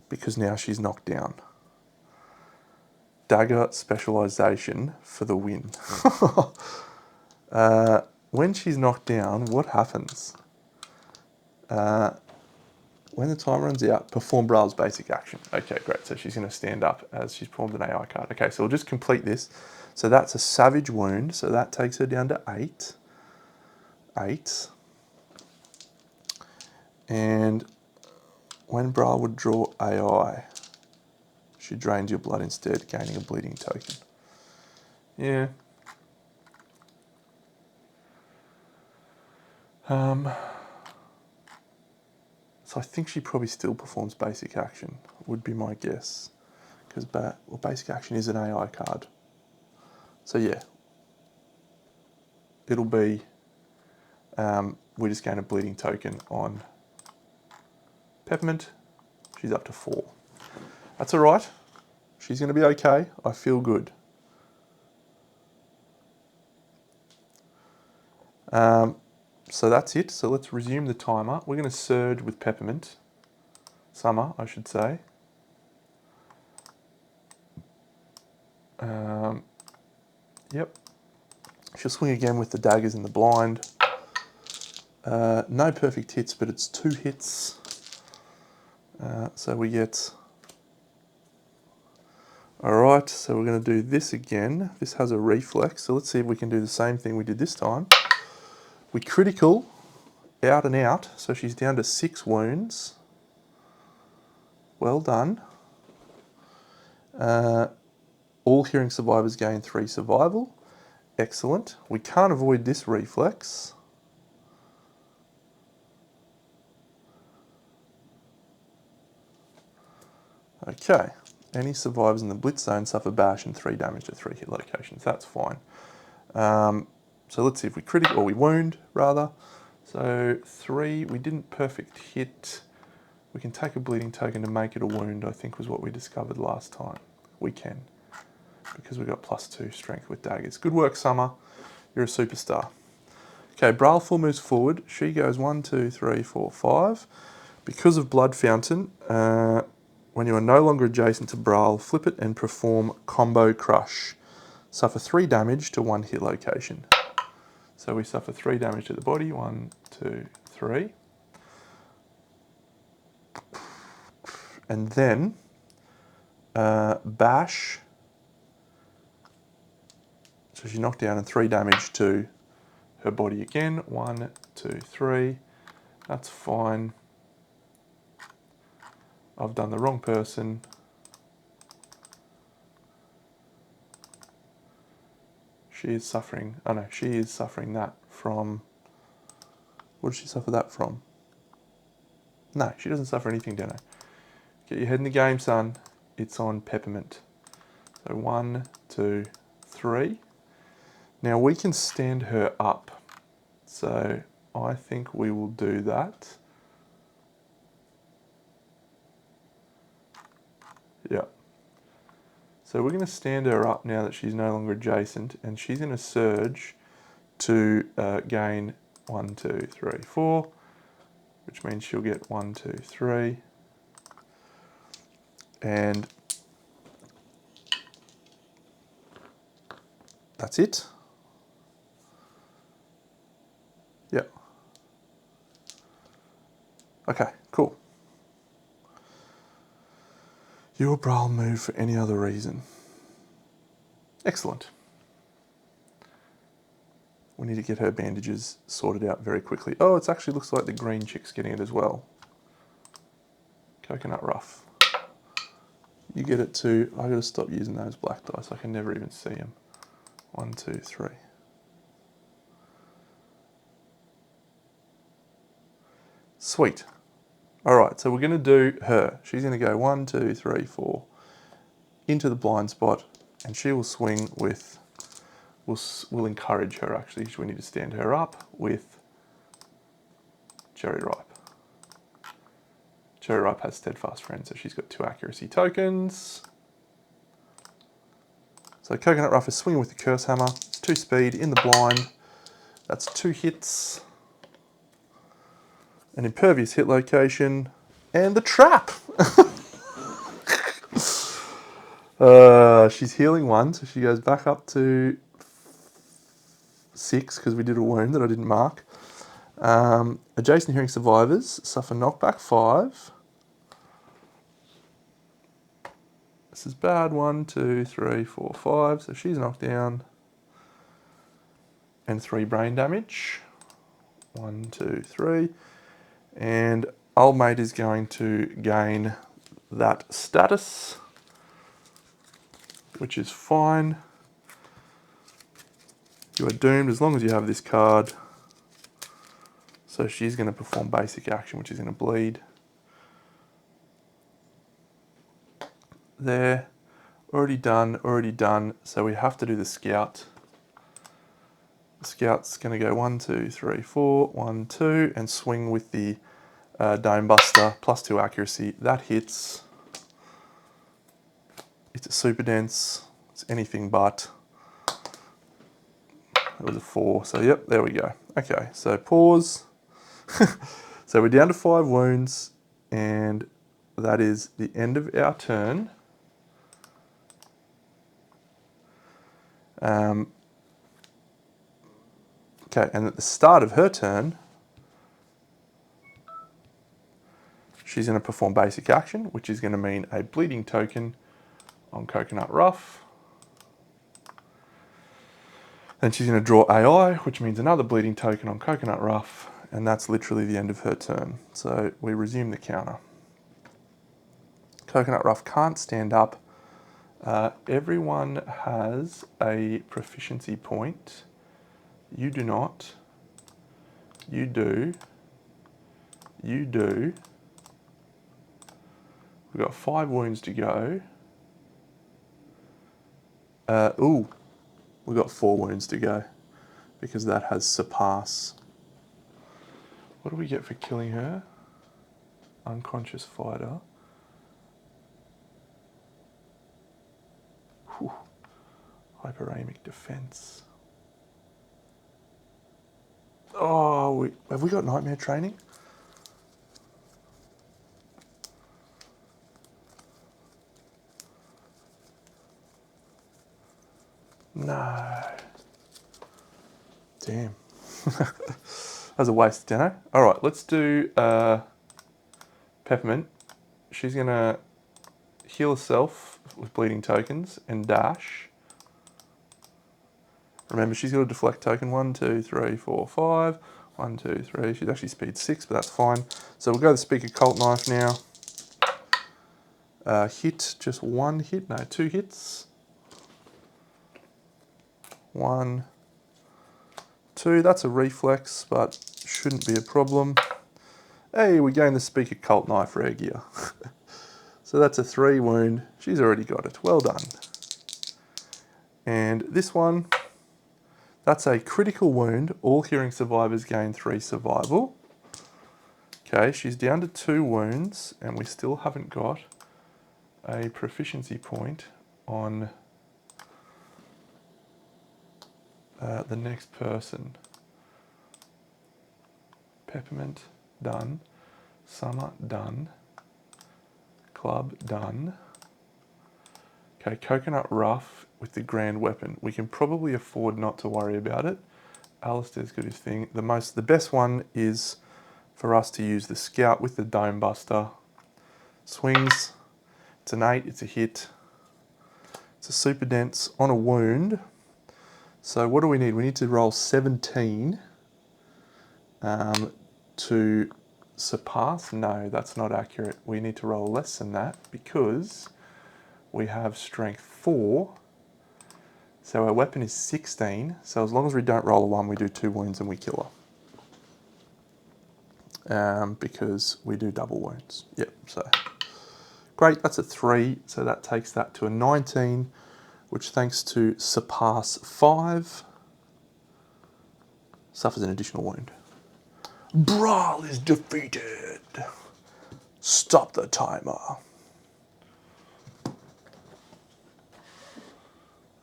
because now she's knocked down. Dagger specialization for the win. When she's knocked down, what happens? When the time runs out, perform Braille's basic action. Okay, great. So she's going to stand up as she's performed an AI card. Okay, so we'll just complete this. So that's a Savage Wound. So that takes her down to 8. 8. And when Braille would draw AI, she drains your blood instead, gaining a bleeding token. Yeah. So I think she probably still performs basic action, would be my guess. Because basic action is an AI card. So yeah, it'll be, we just gain a bleeding token on Peppermint. She's up to 4. That's all right. She's going to be okay. I feel good. So that's it. So let's resume the timer. We're going to surge with Peppermint. Summer, I should say. Yep. She'll swing again with the daggers in the blind. No perfect hits, but it's 2 hits. So we get... Alright, so we're going to do this again. This has a Reflex, so let's see if we can do the same thing we did this time. We critical, out and out, so she's down to 6 wounds. Well done. All hearing survivors gain 3 survival. Excellent. We can't avoid this Reflex. Okay. Any survivors in the Blitz zone suffer bash and 3 damage to 3 hit locations. That's fine. So let's see if we critical, or we wound, rather. So 3, we didn't perfect hit. We can take a bleeding token to make it a wound, I think was what we discovered last time. We can, because we got +2 strength with daggers. Good work, Summer. You're a superstar. Okay, Brailful moves forward. She goes 1, 2, 3, 4, 5. Because of Blood Fountain, when you are no longer adjacent to Braille, flip it and perform Combo Crush. Suffer 3 damage to 1 hit location. So we suffer 3 damage to the body. 1, 2, 3. And then bash. So she knocked down and 3 damage to her body again. 1, 2, 3. That's fine. I've done the wrong person. She is suffering, oh no, she is suffering that from, what does she suffer that from? No, she doesn't suffer anything, Dano. Get your head in the game, son. It's on Peppermint. So 1, 2, 3. Now we can stand her up. So I think we will do that. Yeah. So we're going to stand her up now that she's no longer adjacent, and she's going to surge to gain 1, 2, 3, 4, which means she'll get 1, 2, 3. And that's it. Yep. Okay, cool. Your brawl move for any other reason. Excellent. We need to get her bandages sorted out very quickly. Oh, it actually looks like the green chick's getting it as well. Coconut Rough. You get it too. I gotta stop using those black dice. I can never even see them. 1, 2, 3. Sweet. All right, so we're gonna do her. She's gonna go 1, 2, 3, 4 into the blind spot, and she will swing with. We'll encourage her actually. We need to stand her up with Cherry Ripe. Cherry Ripe has Steadfast Friend, so she's got 2 accuracy tokens. So Coconut Rough is swinging with the Curse Hammer, 2 speed in the blind. That's 2 hits. An impervious hit location, and the trap. She's healing 1, so she goes back up to 6 because we did a wound that I didn't mark. Adjacent hearing survivors suffer knockback 5. This is bad. 1, 2, 3, 4, 5. So she's knocked down. And 3 brain damage. 1, 2, 3. And old mate is going to gain that status, which is fine. You are doomed as long as you have this card. So she's going to perform basic action, which is going to bleed. There. Already done. So we have to do the scout. The scout's going to go 1, 2, 3, 4, 1, 2, and swing with the Dome Buster, plus 2 accuracy. That hits. It's a super dense. It's anything but. It was a 4. So yep, there we go. Okay, so pause. So we're down to 5 wounds, and that is the end of our turn. Okay, and at the start of her turn, she's going to perform basic action, which is going to mean a bleeding token on Coconut Rough. Then she's going to draw AI, which means another bleeding token on Coconut Rough, and that's literally the end of her turn. So we resume the counter. Coconut Rough can't stand up. Everyone has a proficiency point. You do not. You do. You do. We've got 5 wounds to go. We've got 4 wounds to go because that has surpass. What do we get for killing her? Unconscious fighter. Whew. Hyperamic defense. Oh, have we got nightmare training? No. Damn. That's a waste of dinner. All right, let's do Peppermint. She's gonna heal herself with bleeding tokens and dash. Remember, she's got a deflect token. 1, 2, 3, 4, 5. 1, 2, 3. She's actually speed 6, but that's fine. So we'll go the Speaker Cult Knife now. Hit, just one hit. No, 2 hits. 1, 2. That's a reflex, but shouldn't be a problem. Hey, we gain the Speaker Cult Knife rare gear. So that's a 3 wound. She's already got it. Well done. And this one, that's a critical wound. All hearing survivors gain 3 survival. Okay, she's down to 2 wounds, and we still haven't got a proficiency point on the next person. Peppermint, done. Summer, done. Club, done. Okay, Coconut Rough with the Grand Weapon. We can probably afford not to worry about it. Alistair's got his thing. The best one is for us to use the Scout with the Dome Buster. Swings. It's an 8, it's a hit. It's a super dense on a wound. So what do we need? We need to roll 17 to surpass. No, that's not accurate. We need to roll less than that because we have strength 4. So our weapon is 16. So as long as we don't roll a 1, we do 2 wounds and we kill her. Because we do double wounds. Yep, so great, that's a 3. So that takes that to a 19, which thanks to surpass 5, suffers an additional wound. Brawl is defeated. Stop the timer.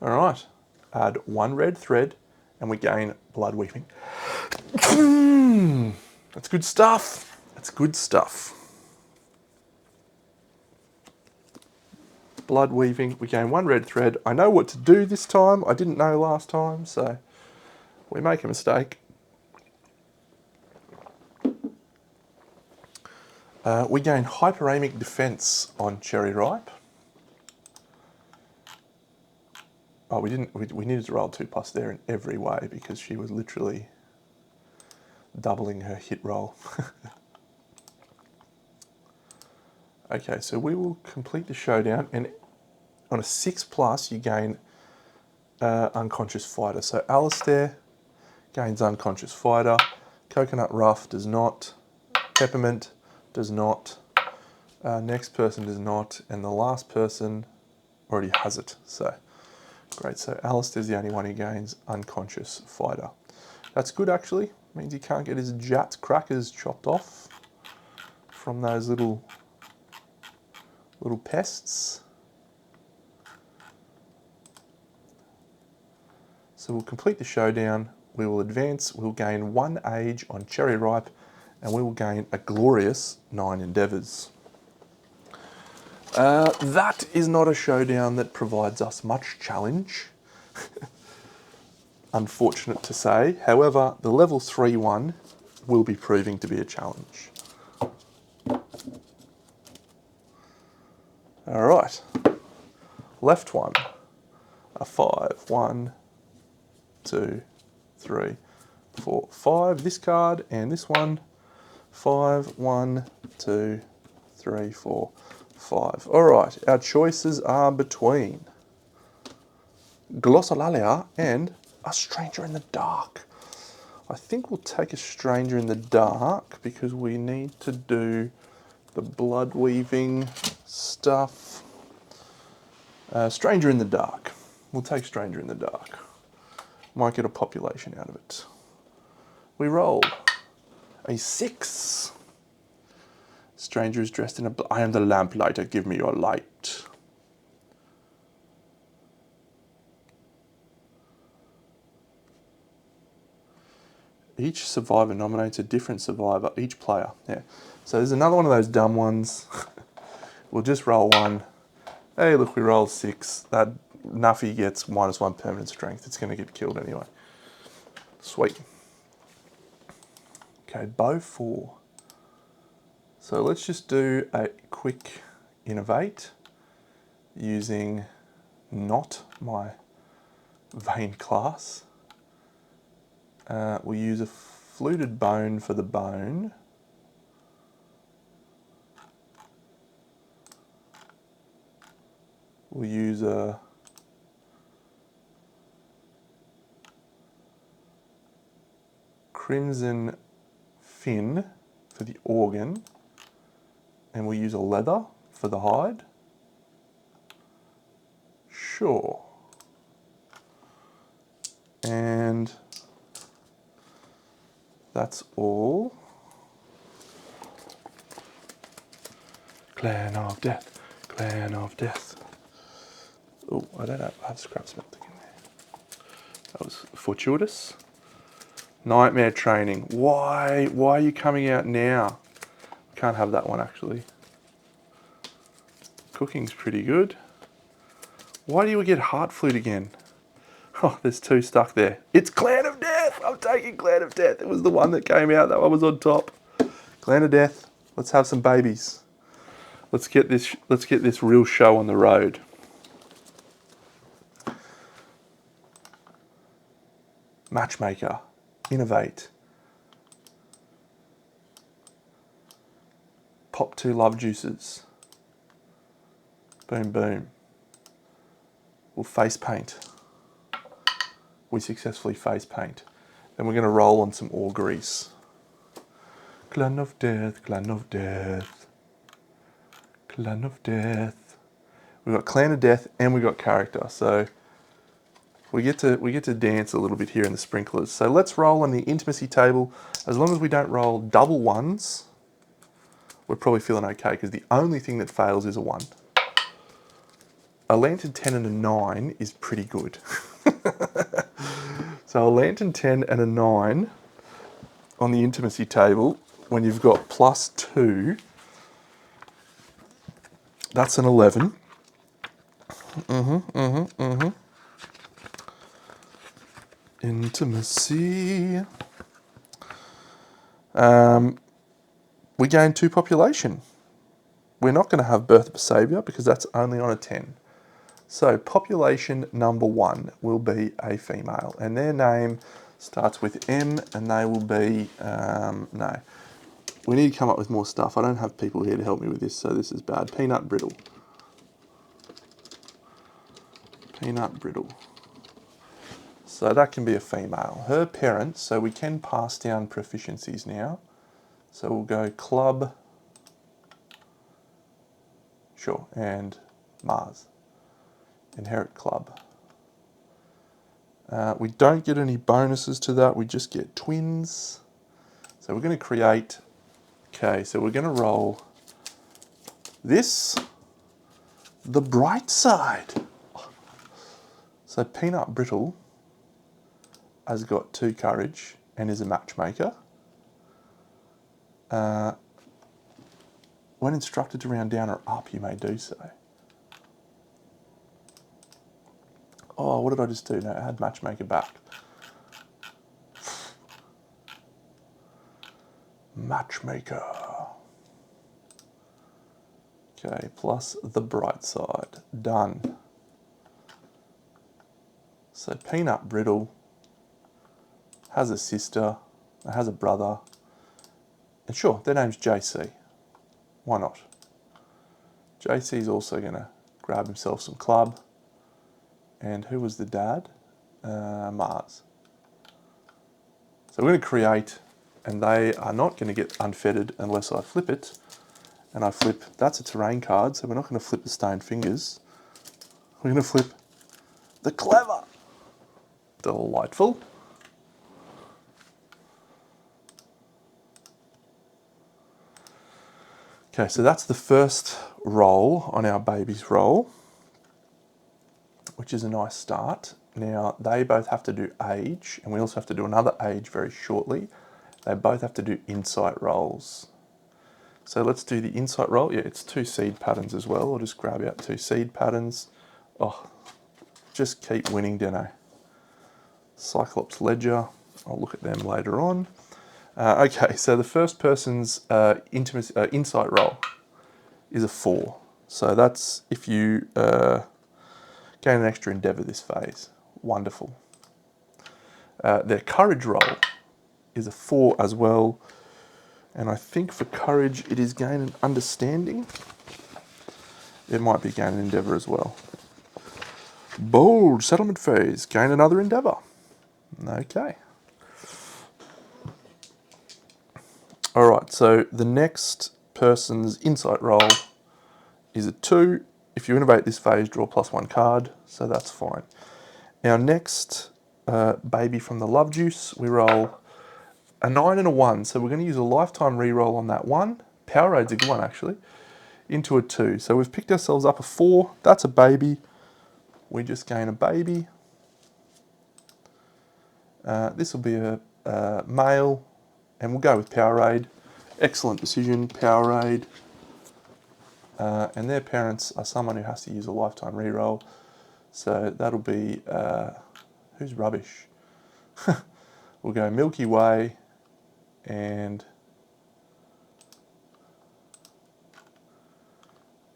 All right, add 1 red thread and we gain blood weaving. That's good stuff. That's good stuff. Blood weaving, we gain 1 red thread. I know what to do this time. I didn't know last time, so we make a mistake. We gain hyperamic defense on Cherry Ripe. Oh, we didn't. We needed to roll 2+ there in every way because she was literally doubling her hit roll. Okay, so we will complete the showdown, and on a 6+ you gain unconscious fighter. So Alistair gains unconscious fighter. Coconut Rough does not. Peppermint does not. Next person does not, and the last person already has it. So great. So Alistair's the only one who gains unconscious fighter. That's good actually. Means he can't get his Jat crackers chopped off from those little pests. So we'll complete the showdown. We will advance. We'll gain 1 age on Cherry Ripe, and we will gain a glorious 9 endeavours. That is not a showdown that provides us much challenge. Unfortunate to say. However, the level 3 one will be proving to be a challenge. All right. Left one. A 5. 1, 2, 3, 4, 5. This card and this one. 5. 1, 2, 3, 4, 5. All right. Our choices are between Glossolalia and a Stranger in the Dark. I think we'll take a Stranger in the Dark because we need to do the blood weaving stuff. Stranger in the Dark. We'll take Stranger in the Dark. Might get a population out of it. We roll a 6. Stranger is dressed in I am the lamplighter, give me your light. Each survivor nominates a different survivor, each player. Yeah. So there's another one of those dumb ones. We'll just roll 1. Hey, look, we rolled 6. That Nuffy gets -1 permanent strength. It's going to get killed anyway. Sweet. Okay, bow 4. So let's just do a quick innovate using not my vein class. We'll use a fluted bone for the bone. We'll use a crimson fin for the organ, and we'll use a leather for the hide. Sure. And that's all. Clan of Death, Clan of Death. Oh, I have scraps melting in there. That was fortuitous. Nightmare training. Why are you coming out now? Can't have that one actually. Cooking's pretty good. Why do you get heart flute again? Oh, there's 2 stuck there. It's Clan of Death. I'm taking Clan of Death. It was the one that came out. That one was on top. Clan of Death. Let's have some babies. Let's get this real show on the road. Matchmaker. Innovate. Pop 2 love juices. Boom, boom. We'll face paint. We successfully face paint. Then we're going to roll on some auguries. Clan of Death, Clan of Death, Clan of Death. We've got Clan of Death and we've got character. So we get to dance a little bit here in the sprinklers. So let's roll on the intimacy table. As long as we don't roll double ones, we're probably feeling okay, because the only thing that fails is a 1. A lantern 10 and a 9 is pretty good. So a lantern 10 and a 9 on the intimacy table, when you've got +2, that's an 11. Intimacy. We gain 2 population. We're not going to have Birth of a Saviour because that's only on a 10. So population number 1 will be a female, and their name starts with M, and they will be, no. We need to come up with more stuff. I don't have people here to help me with this, so this is bad. Peanut brittle. Peanut brittle. So that can be a female. Her parents, so we can pass down proficiencies now. So we'll go club, sure, and Mars. Inherit club. We don't get any bonuses to that, we just get twins. So we're going to create, okay, so we're going to roll this, the bright side. So Peanut Brittle has got 2 courage and is a matchmaker. When instructed to round down or up, you may do so. Oh, what did I just do? No, add matchmaker back. Matchmaker. Okay, plus the bright side. Done. So Peanut Brittle has a sister, has a brother, and sure, their name's JC. Why not? JC's also going to grab himself some club. And who was the dad? Mars. So we're going to create, and they are not going to get unfettered unless I flip it. And I flip, that's a terrain card, so we're not going to flip the stone fingers. We're going to flip the clever. Delightful. Okay, so that's the first roll on our baby's roll, which is a nice start. Now, they both have to do age, and we also have to do another age very shortly. They both have to do insight rolls. So let's do the insight roll. Yeah, it's 2 seed patterns as well. I'll just grab out 2 seed patterns. Oh, just keep winning, Deno. Cyclops Ledger, I'll look at them later on. Okay, so the first person's insight roll is a 4. So that's if you gain an extra endeavour this phase. Wonderful. Their courage roll is a 4 as well. And I think for courage it is gain an understanding. It might be gain an endeavour as well. Bold settlement phase, gain another endeavour. Okay. All right, so the next person's insight roll is a 2. If you innovate this phase, draw +1 card, so that's fine. Our next baby from the love juice, we roll a 9 and a 1, so we're going to use a lifetime reroll on that 1. Powerade's a good one actually, into a 2. So we've picked ourselves up a 4, that's a baby. We just gain a baby. This will be a male, and we'll go with Powerade. Excellent decision, Powerade. And their parents are someone who has to use a lifetime reroll. So that'll be, who's rubbish? We'll go Milky Way and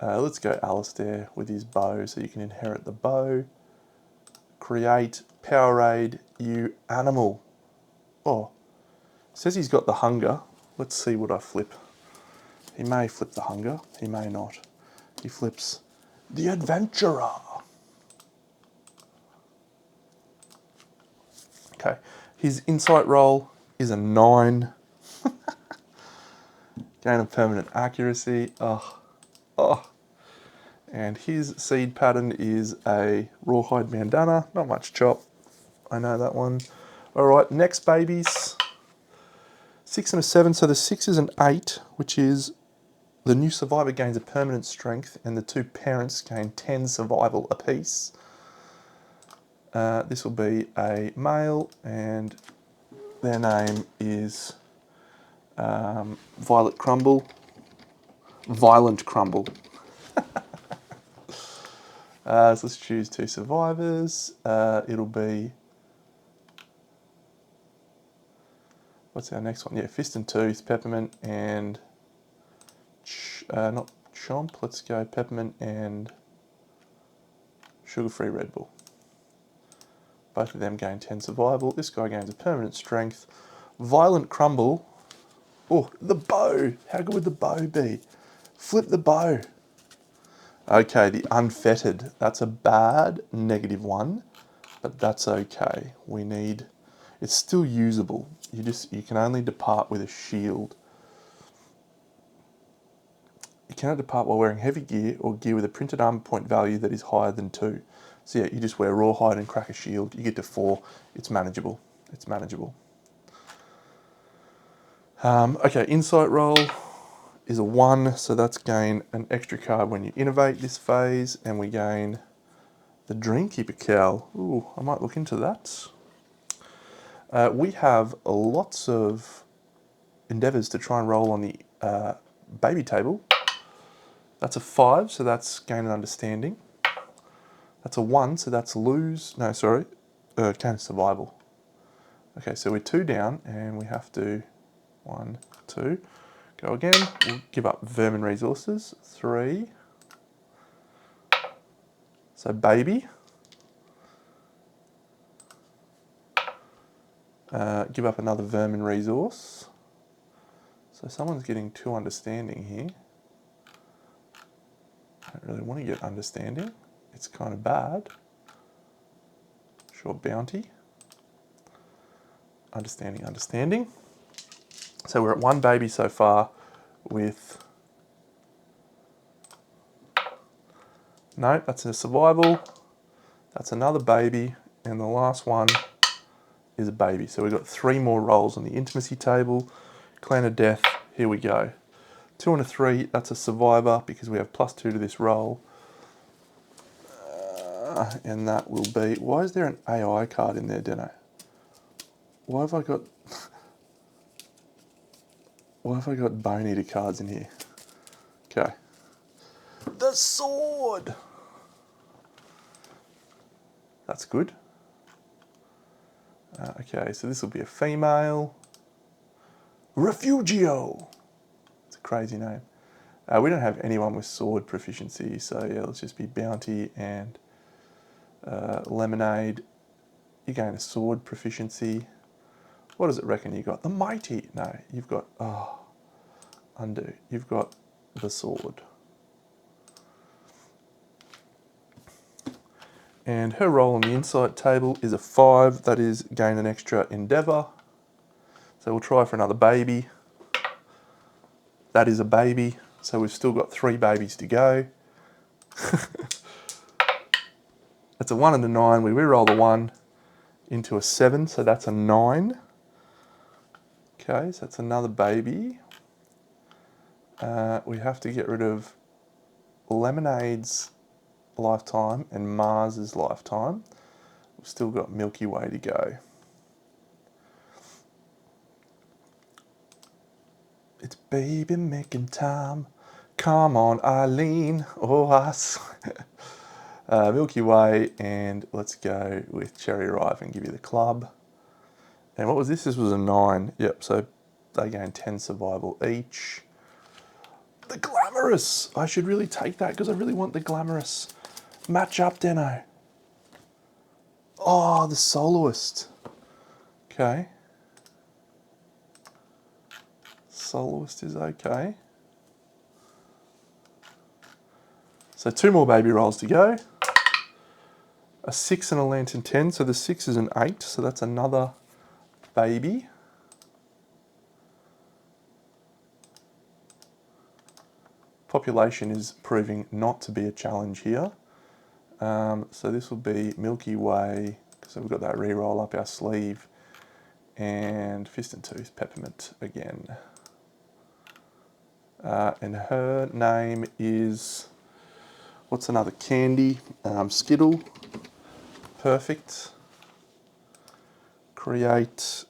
let's go Alistair with his bow, so you can inherit the bow. Create Powerade, you animal. Oh, says he's got the hunger. Let's see what I flip. He may flip the hunger, he may not. He flips the adventurer. Okay, his insight roll is a 9. Gain of permanent accuracy. Oh. And his seed pattern is a rawhide bandana. Not much chop. I know that one. All right, next babies. 6 and a 7. So the 6 is an 8, which is the new survivor gains a permanent strength, and the 2 parents gain 10 survival apiece. This will be a male, and their name is Violent Crumble. So let's choose 2 survivors. It'll be, what's our next one? Yeah, Fist and Tooth, Peppermint, and not Chomp. Let's go Peppermint and Sugar-Free Red Bull. Both of them gain 10 survival. This guy gains a permanent strength. Violent Crumble. Oh, the bow. How good would the bow be? Flip the bow. Okay, the Unfettered. That's a bad -1, but that's okay. We need, it's still usable. You can only depart with a shield. You cannot depart while wearing heavy gear or gear with a printed armor point value that is higher than 2. So yeah, you just wear rawhide and crack a shield. You get to 4. It's manageable. It's manageable. Okay, insight roll is a 1, so that's gain an extra card when you innovate this phase, and we gain the Dreamkeeper cowl. Ooh, I might look into that. We have lots of endeavours to try and roll on the baby table. That's a 5, so that's gain an understanding. That's a 1, so that's lose. No, sorry, gain survival. Okay, so we're 2 down, and we have to 1, 2. Go again. We'll give up vermin resources. 3. So baby. Give up another vermin resource. So someone's getting 2 understanding here. I don't really want to get understanding. It's kind of bad. Sure, bounty. Understanding. So we're at 1 baby so far with... No, that's a survival. That's another baby. And the last one is a baby. So we've got 3 more rolls on the intimacy table. Clan of Death, here we go. 2 and a 3, that's a survivor because we have +2 to this roll. And that will be... Why is there an AI card in there, Deno? Why have I got... Why have I got Bone Eater cards in here? Okay. The sword! That's good. Okay, so this will be a female. Refugio. It's a crazy name. We don't have anyone with sword proficiency, so yeah, let's just be Bounty and Lemonade. You gain a sword proficiency. What does it reckon you got? The Mighty. No, you've got, undo. You've got the sword. And her roll on the insight table is a 5. That is gain an extra endeavour. So we'll try for another baby. That is a baby. So we've still got 3 babies to go. That's a 1 and a 9. We re-roll the 1 into a 7, so that's a 9. Okay, so that's another baby. We have to get rid of Lemonade's lifetime and Mars's lifetime. We've still got Milky Way to go. It's baby making time. Come on, Eileen. Oh, us. Milky Way, and let's go with Cherry Ripe and give you the club. And what was this? This was a 9. Yep, so they gain 10 survival each. The Glamorous. I should really take that because I really want the Glamorous. Match up, Deno. Oh, the Soloist. Okay. Soloist is okay. So 2 more baby rolls to go. A 6 and a Lantern 10, so the 6 is an 8, so that's another baby. Population is proving not to be a challenge here. So this will be Milky Way, so we've got that re-roll up our sleeve, and Fist and Tooth, Peppermint again. And her name is, what's another candy? Skittle. Perfect. Create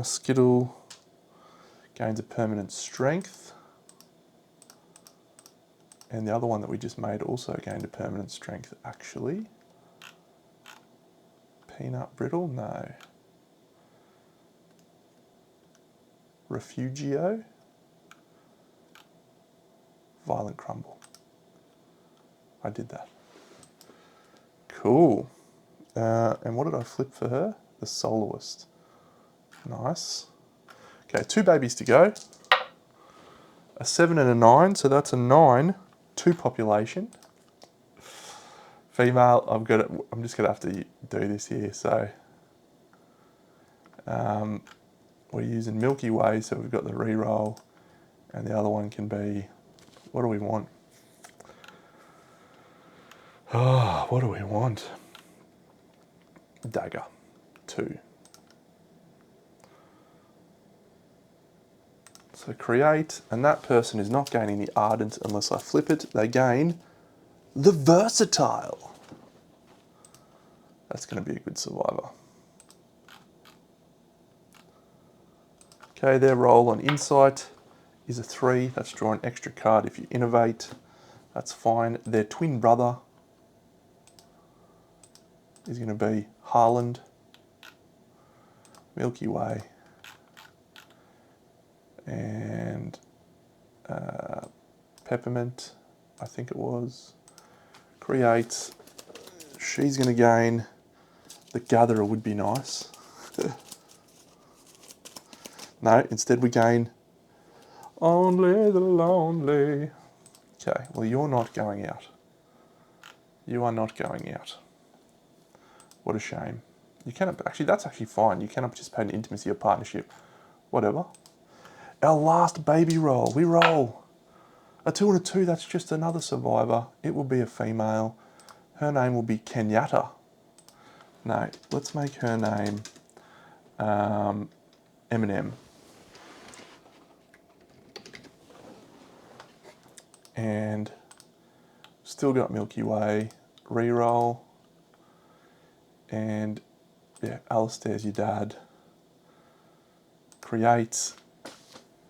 Skittle, gains a permanent strength. And the other one that we just made also gained a permanent strength, actually. Peanut Brittle? No. Refugio? Violent Crumble. I did that. Cool. And what did I flip for her? The Soloist. Nice. Okay, 2 babies to go. A 7 and a 9, so that's a 9. 2 population. Female, I'm just gonna have to do this here. So we're using Milky Way, so we've got the re-roll, and the other one can be, what do we want? Oh, what do we want? Dagger, 2. So create, and that person is not gaining the Ardent unless I flip it. They gain the Versatile. That's going to be a good survivor. Okay, their roll on Insight is a 3. That's draw an extra card if you innovate. That's fine. Their twin brother is going to be Harland, Milky Way, and Peppermint, I think it was. Create. She's going to gain the Gatherer, would be nice. No, instead we gain Only the Lonely. Okay, well, you're not going out. You are not going out. What a shame. You cannot, actually, that's actually fine. You cannot participate in intimacy or partnership. Whatever. Our last baby roll. We roll a 2 and a 2. That's just another survivor. It will be a female. Her name will be Kenyatta. No, let's make her name Eminem. And still got Milky Way. Reroll. And yeah, Alistair's your dad. Create.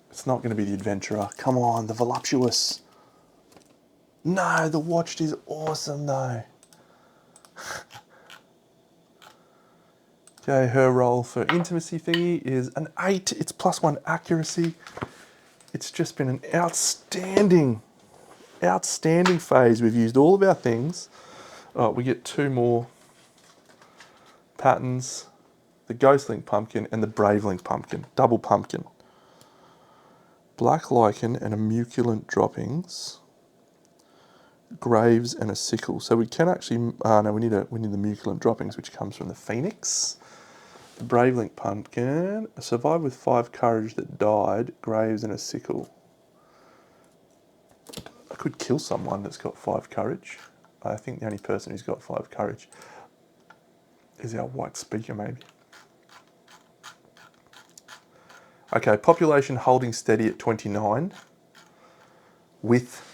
It's not going to be the Adventurer. Come on, the Voluptuous. No, the Watched is awesome though. Okay, her roll for intimacy thingy is an 8. It's +1 accuracy. It's just been an outstanding phase. We've used all of our things. Oh, we get 2 more patterns. The Ghostlink Pumpkin and the Bravelink Pumpkin. Double pumpkin. Black Lichen and a Muculent Droppings. Graves and a Sickle. So we can actually... no, we need the Muculent Droppings, which comes from the Phoenix. The Bravelink Pumpkin. A Survivor with 5 courage that died. Graves and a Sickle. I could kill someone that's got 5 courage. I think the only person who's got 5 courage is our white speaker, maybe. Okay, population holding steady at 29 with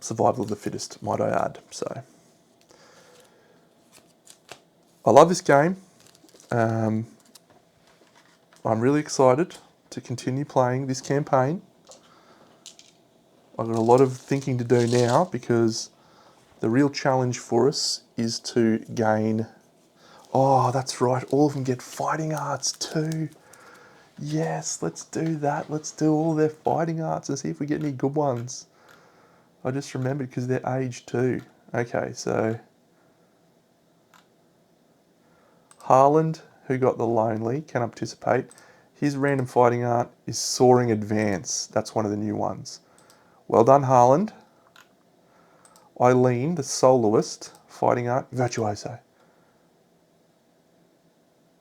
survival of the fittest, might I add. So, I love this game. I'm really excited to continue playing this campaign. I've got a lot of thinking to do now because the real challenge for us is to gain... Oh, that's right, all of them get fighting arts too. Yes, let's do that. Let's do all their fighting arts and see if we get any good ones. I just remembered because they're aged too. Okay, so... Harland, who got the Lonely, can participate. His random fighting art is Soaring Advance. That's one of the new ones. Well done, Harland. Eileen, the soloist, fighting art, Virtuoso.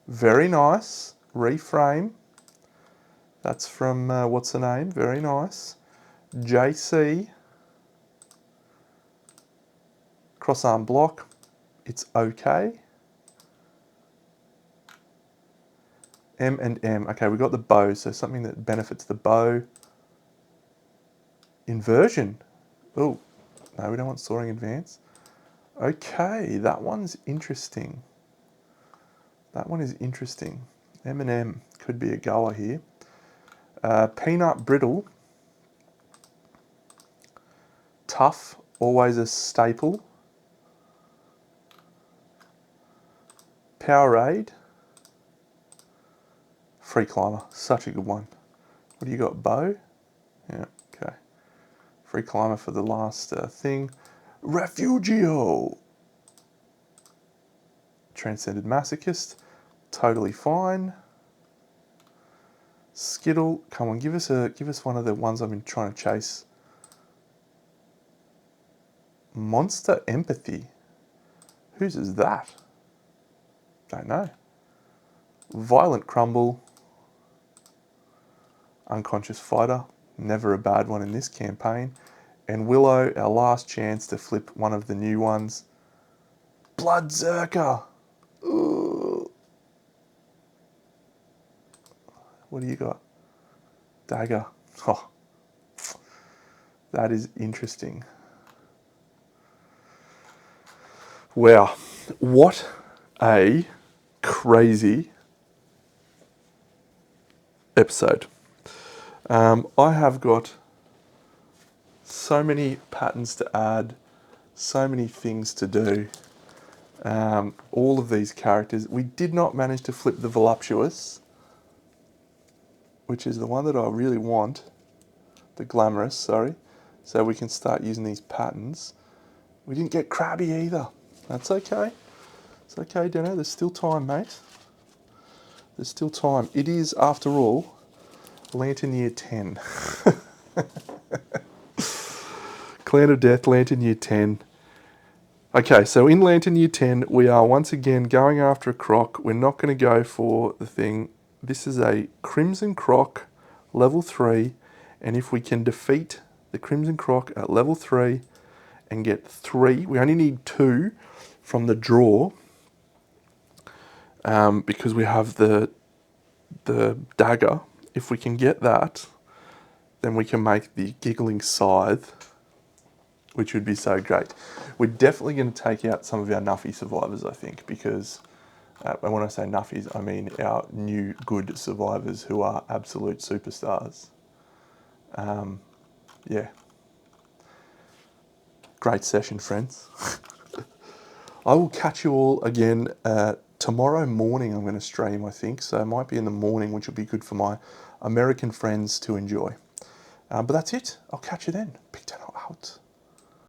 Very nice. Reframe. That's from, what's the name? Very nice. JC. Cross-arm block. It's okay. M and M. Okay, we got the bow, so something that benefits the bow. Inversion. Oh, no, we don't want Soaring Advance. Okay, that one's interesting. That one is interesting. M&M could be a goer here. Peanut Brittle. Tough, always a staple. Powerade. Free Climber, such a good one. What do you got, Bow? Yeah, okay. Free Climber for the last thing. Refugio. Transcended Masochist, totally fine. Skittle, come on, give us one of the ones I've been trying to chase. Monster Empathy. Whose is that? Don't know. Violent Crumble. Unconscious Fighter. Never a bad one in this campaign. And Willow, our last chance to flip one of the new ones. Blood Zerker. Ooh. What do you got? Dagger. Oh, that is interesting. Wow, what a crazy episode. I have got so many patterns to add, so many things to do. All of these characters. We did not manage to flip the Voluptuous, which is the one that I really want. The Glamorous, sorry. So we can start using these patterns. We didn't get Crabby either. That's okay. It's okay, Deno. There's still time, mate. There's still time. It is, after all, Lantern Year 10. Clan of Death, Lantern Year 10. Okay, so in Lantern Year 10, we are once again going after a croc. We're not going to go for the thing. This is a Crimson Croc, level 3. And if we can defeat the Crimson Croc at level 3 and get 3, we only need 2 from the draw. Because we have the dagger. If we can get that, then we can make the Giggling Scythe, which would be so great. We're definitely going to take out some of our Nuffy survivors, I think, because, and when I say Nuffies, I mean our new good survivors who are absolute superstars. Yeah. Great session, friends. I will catch you all again tomorrow morning. I'm going to stream, I think, so it might be in the morning, which will be good for my American friends to enjoy. But that's it. I'll catch you then. Big 10 out.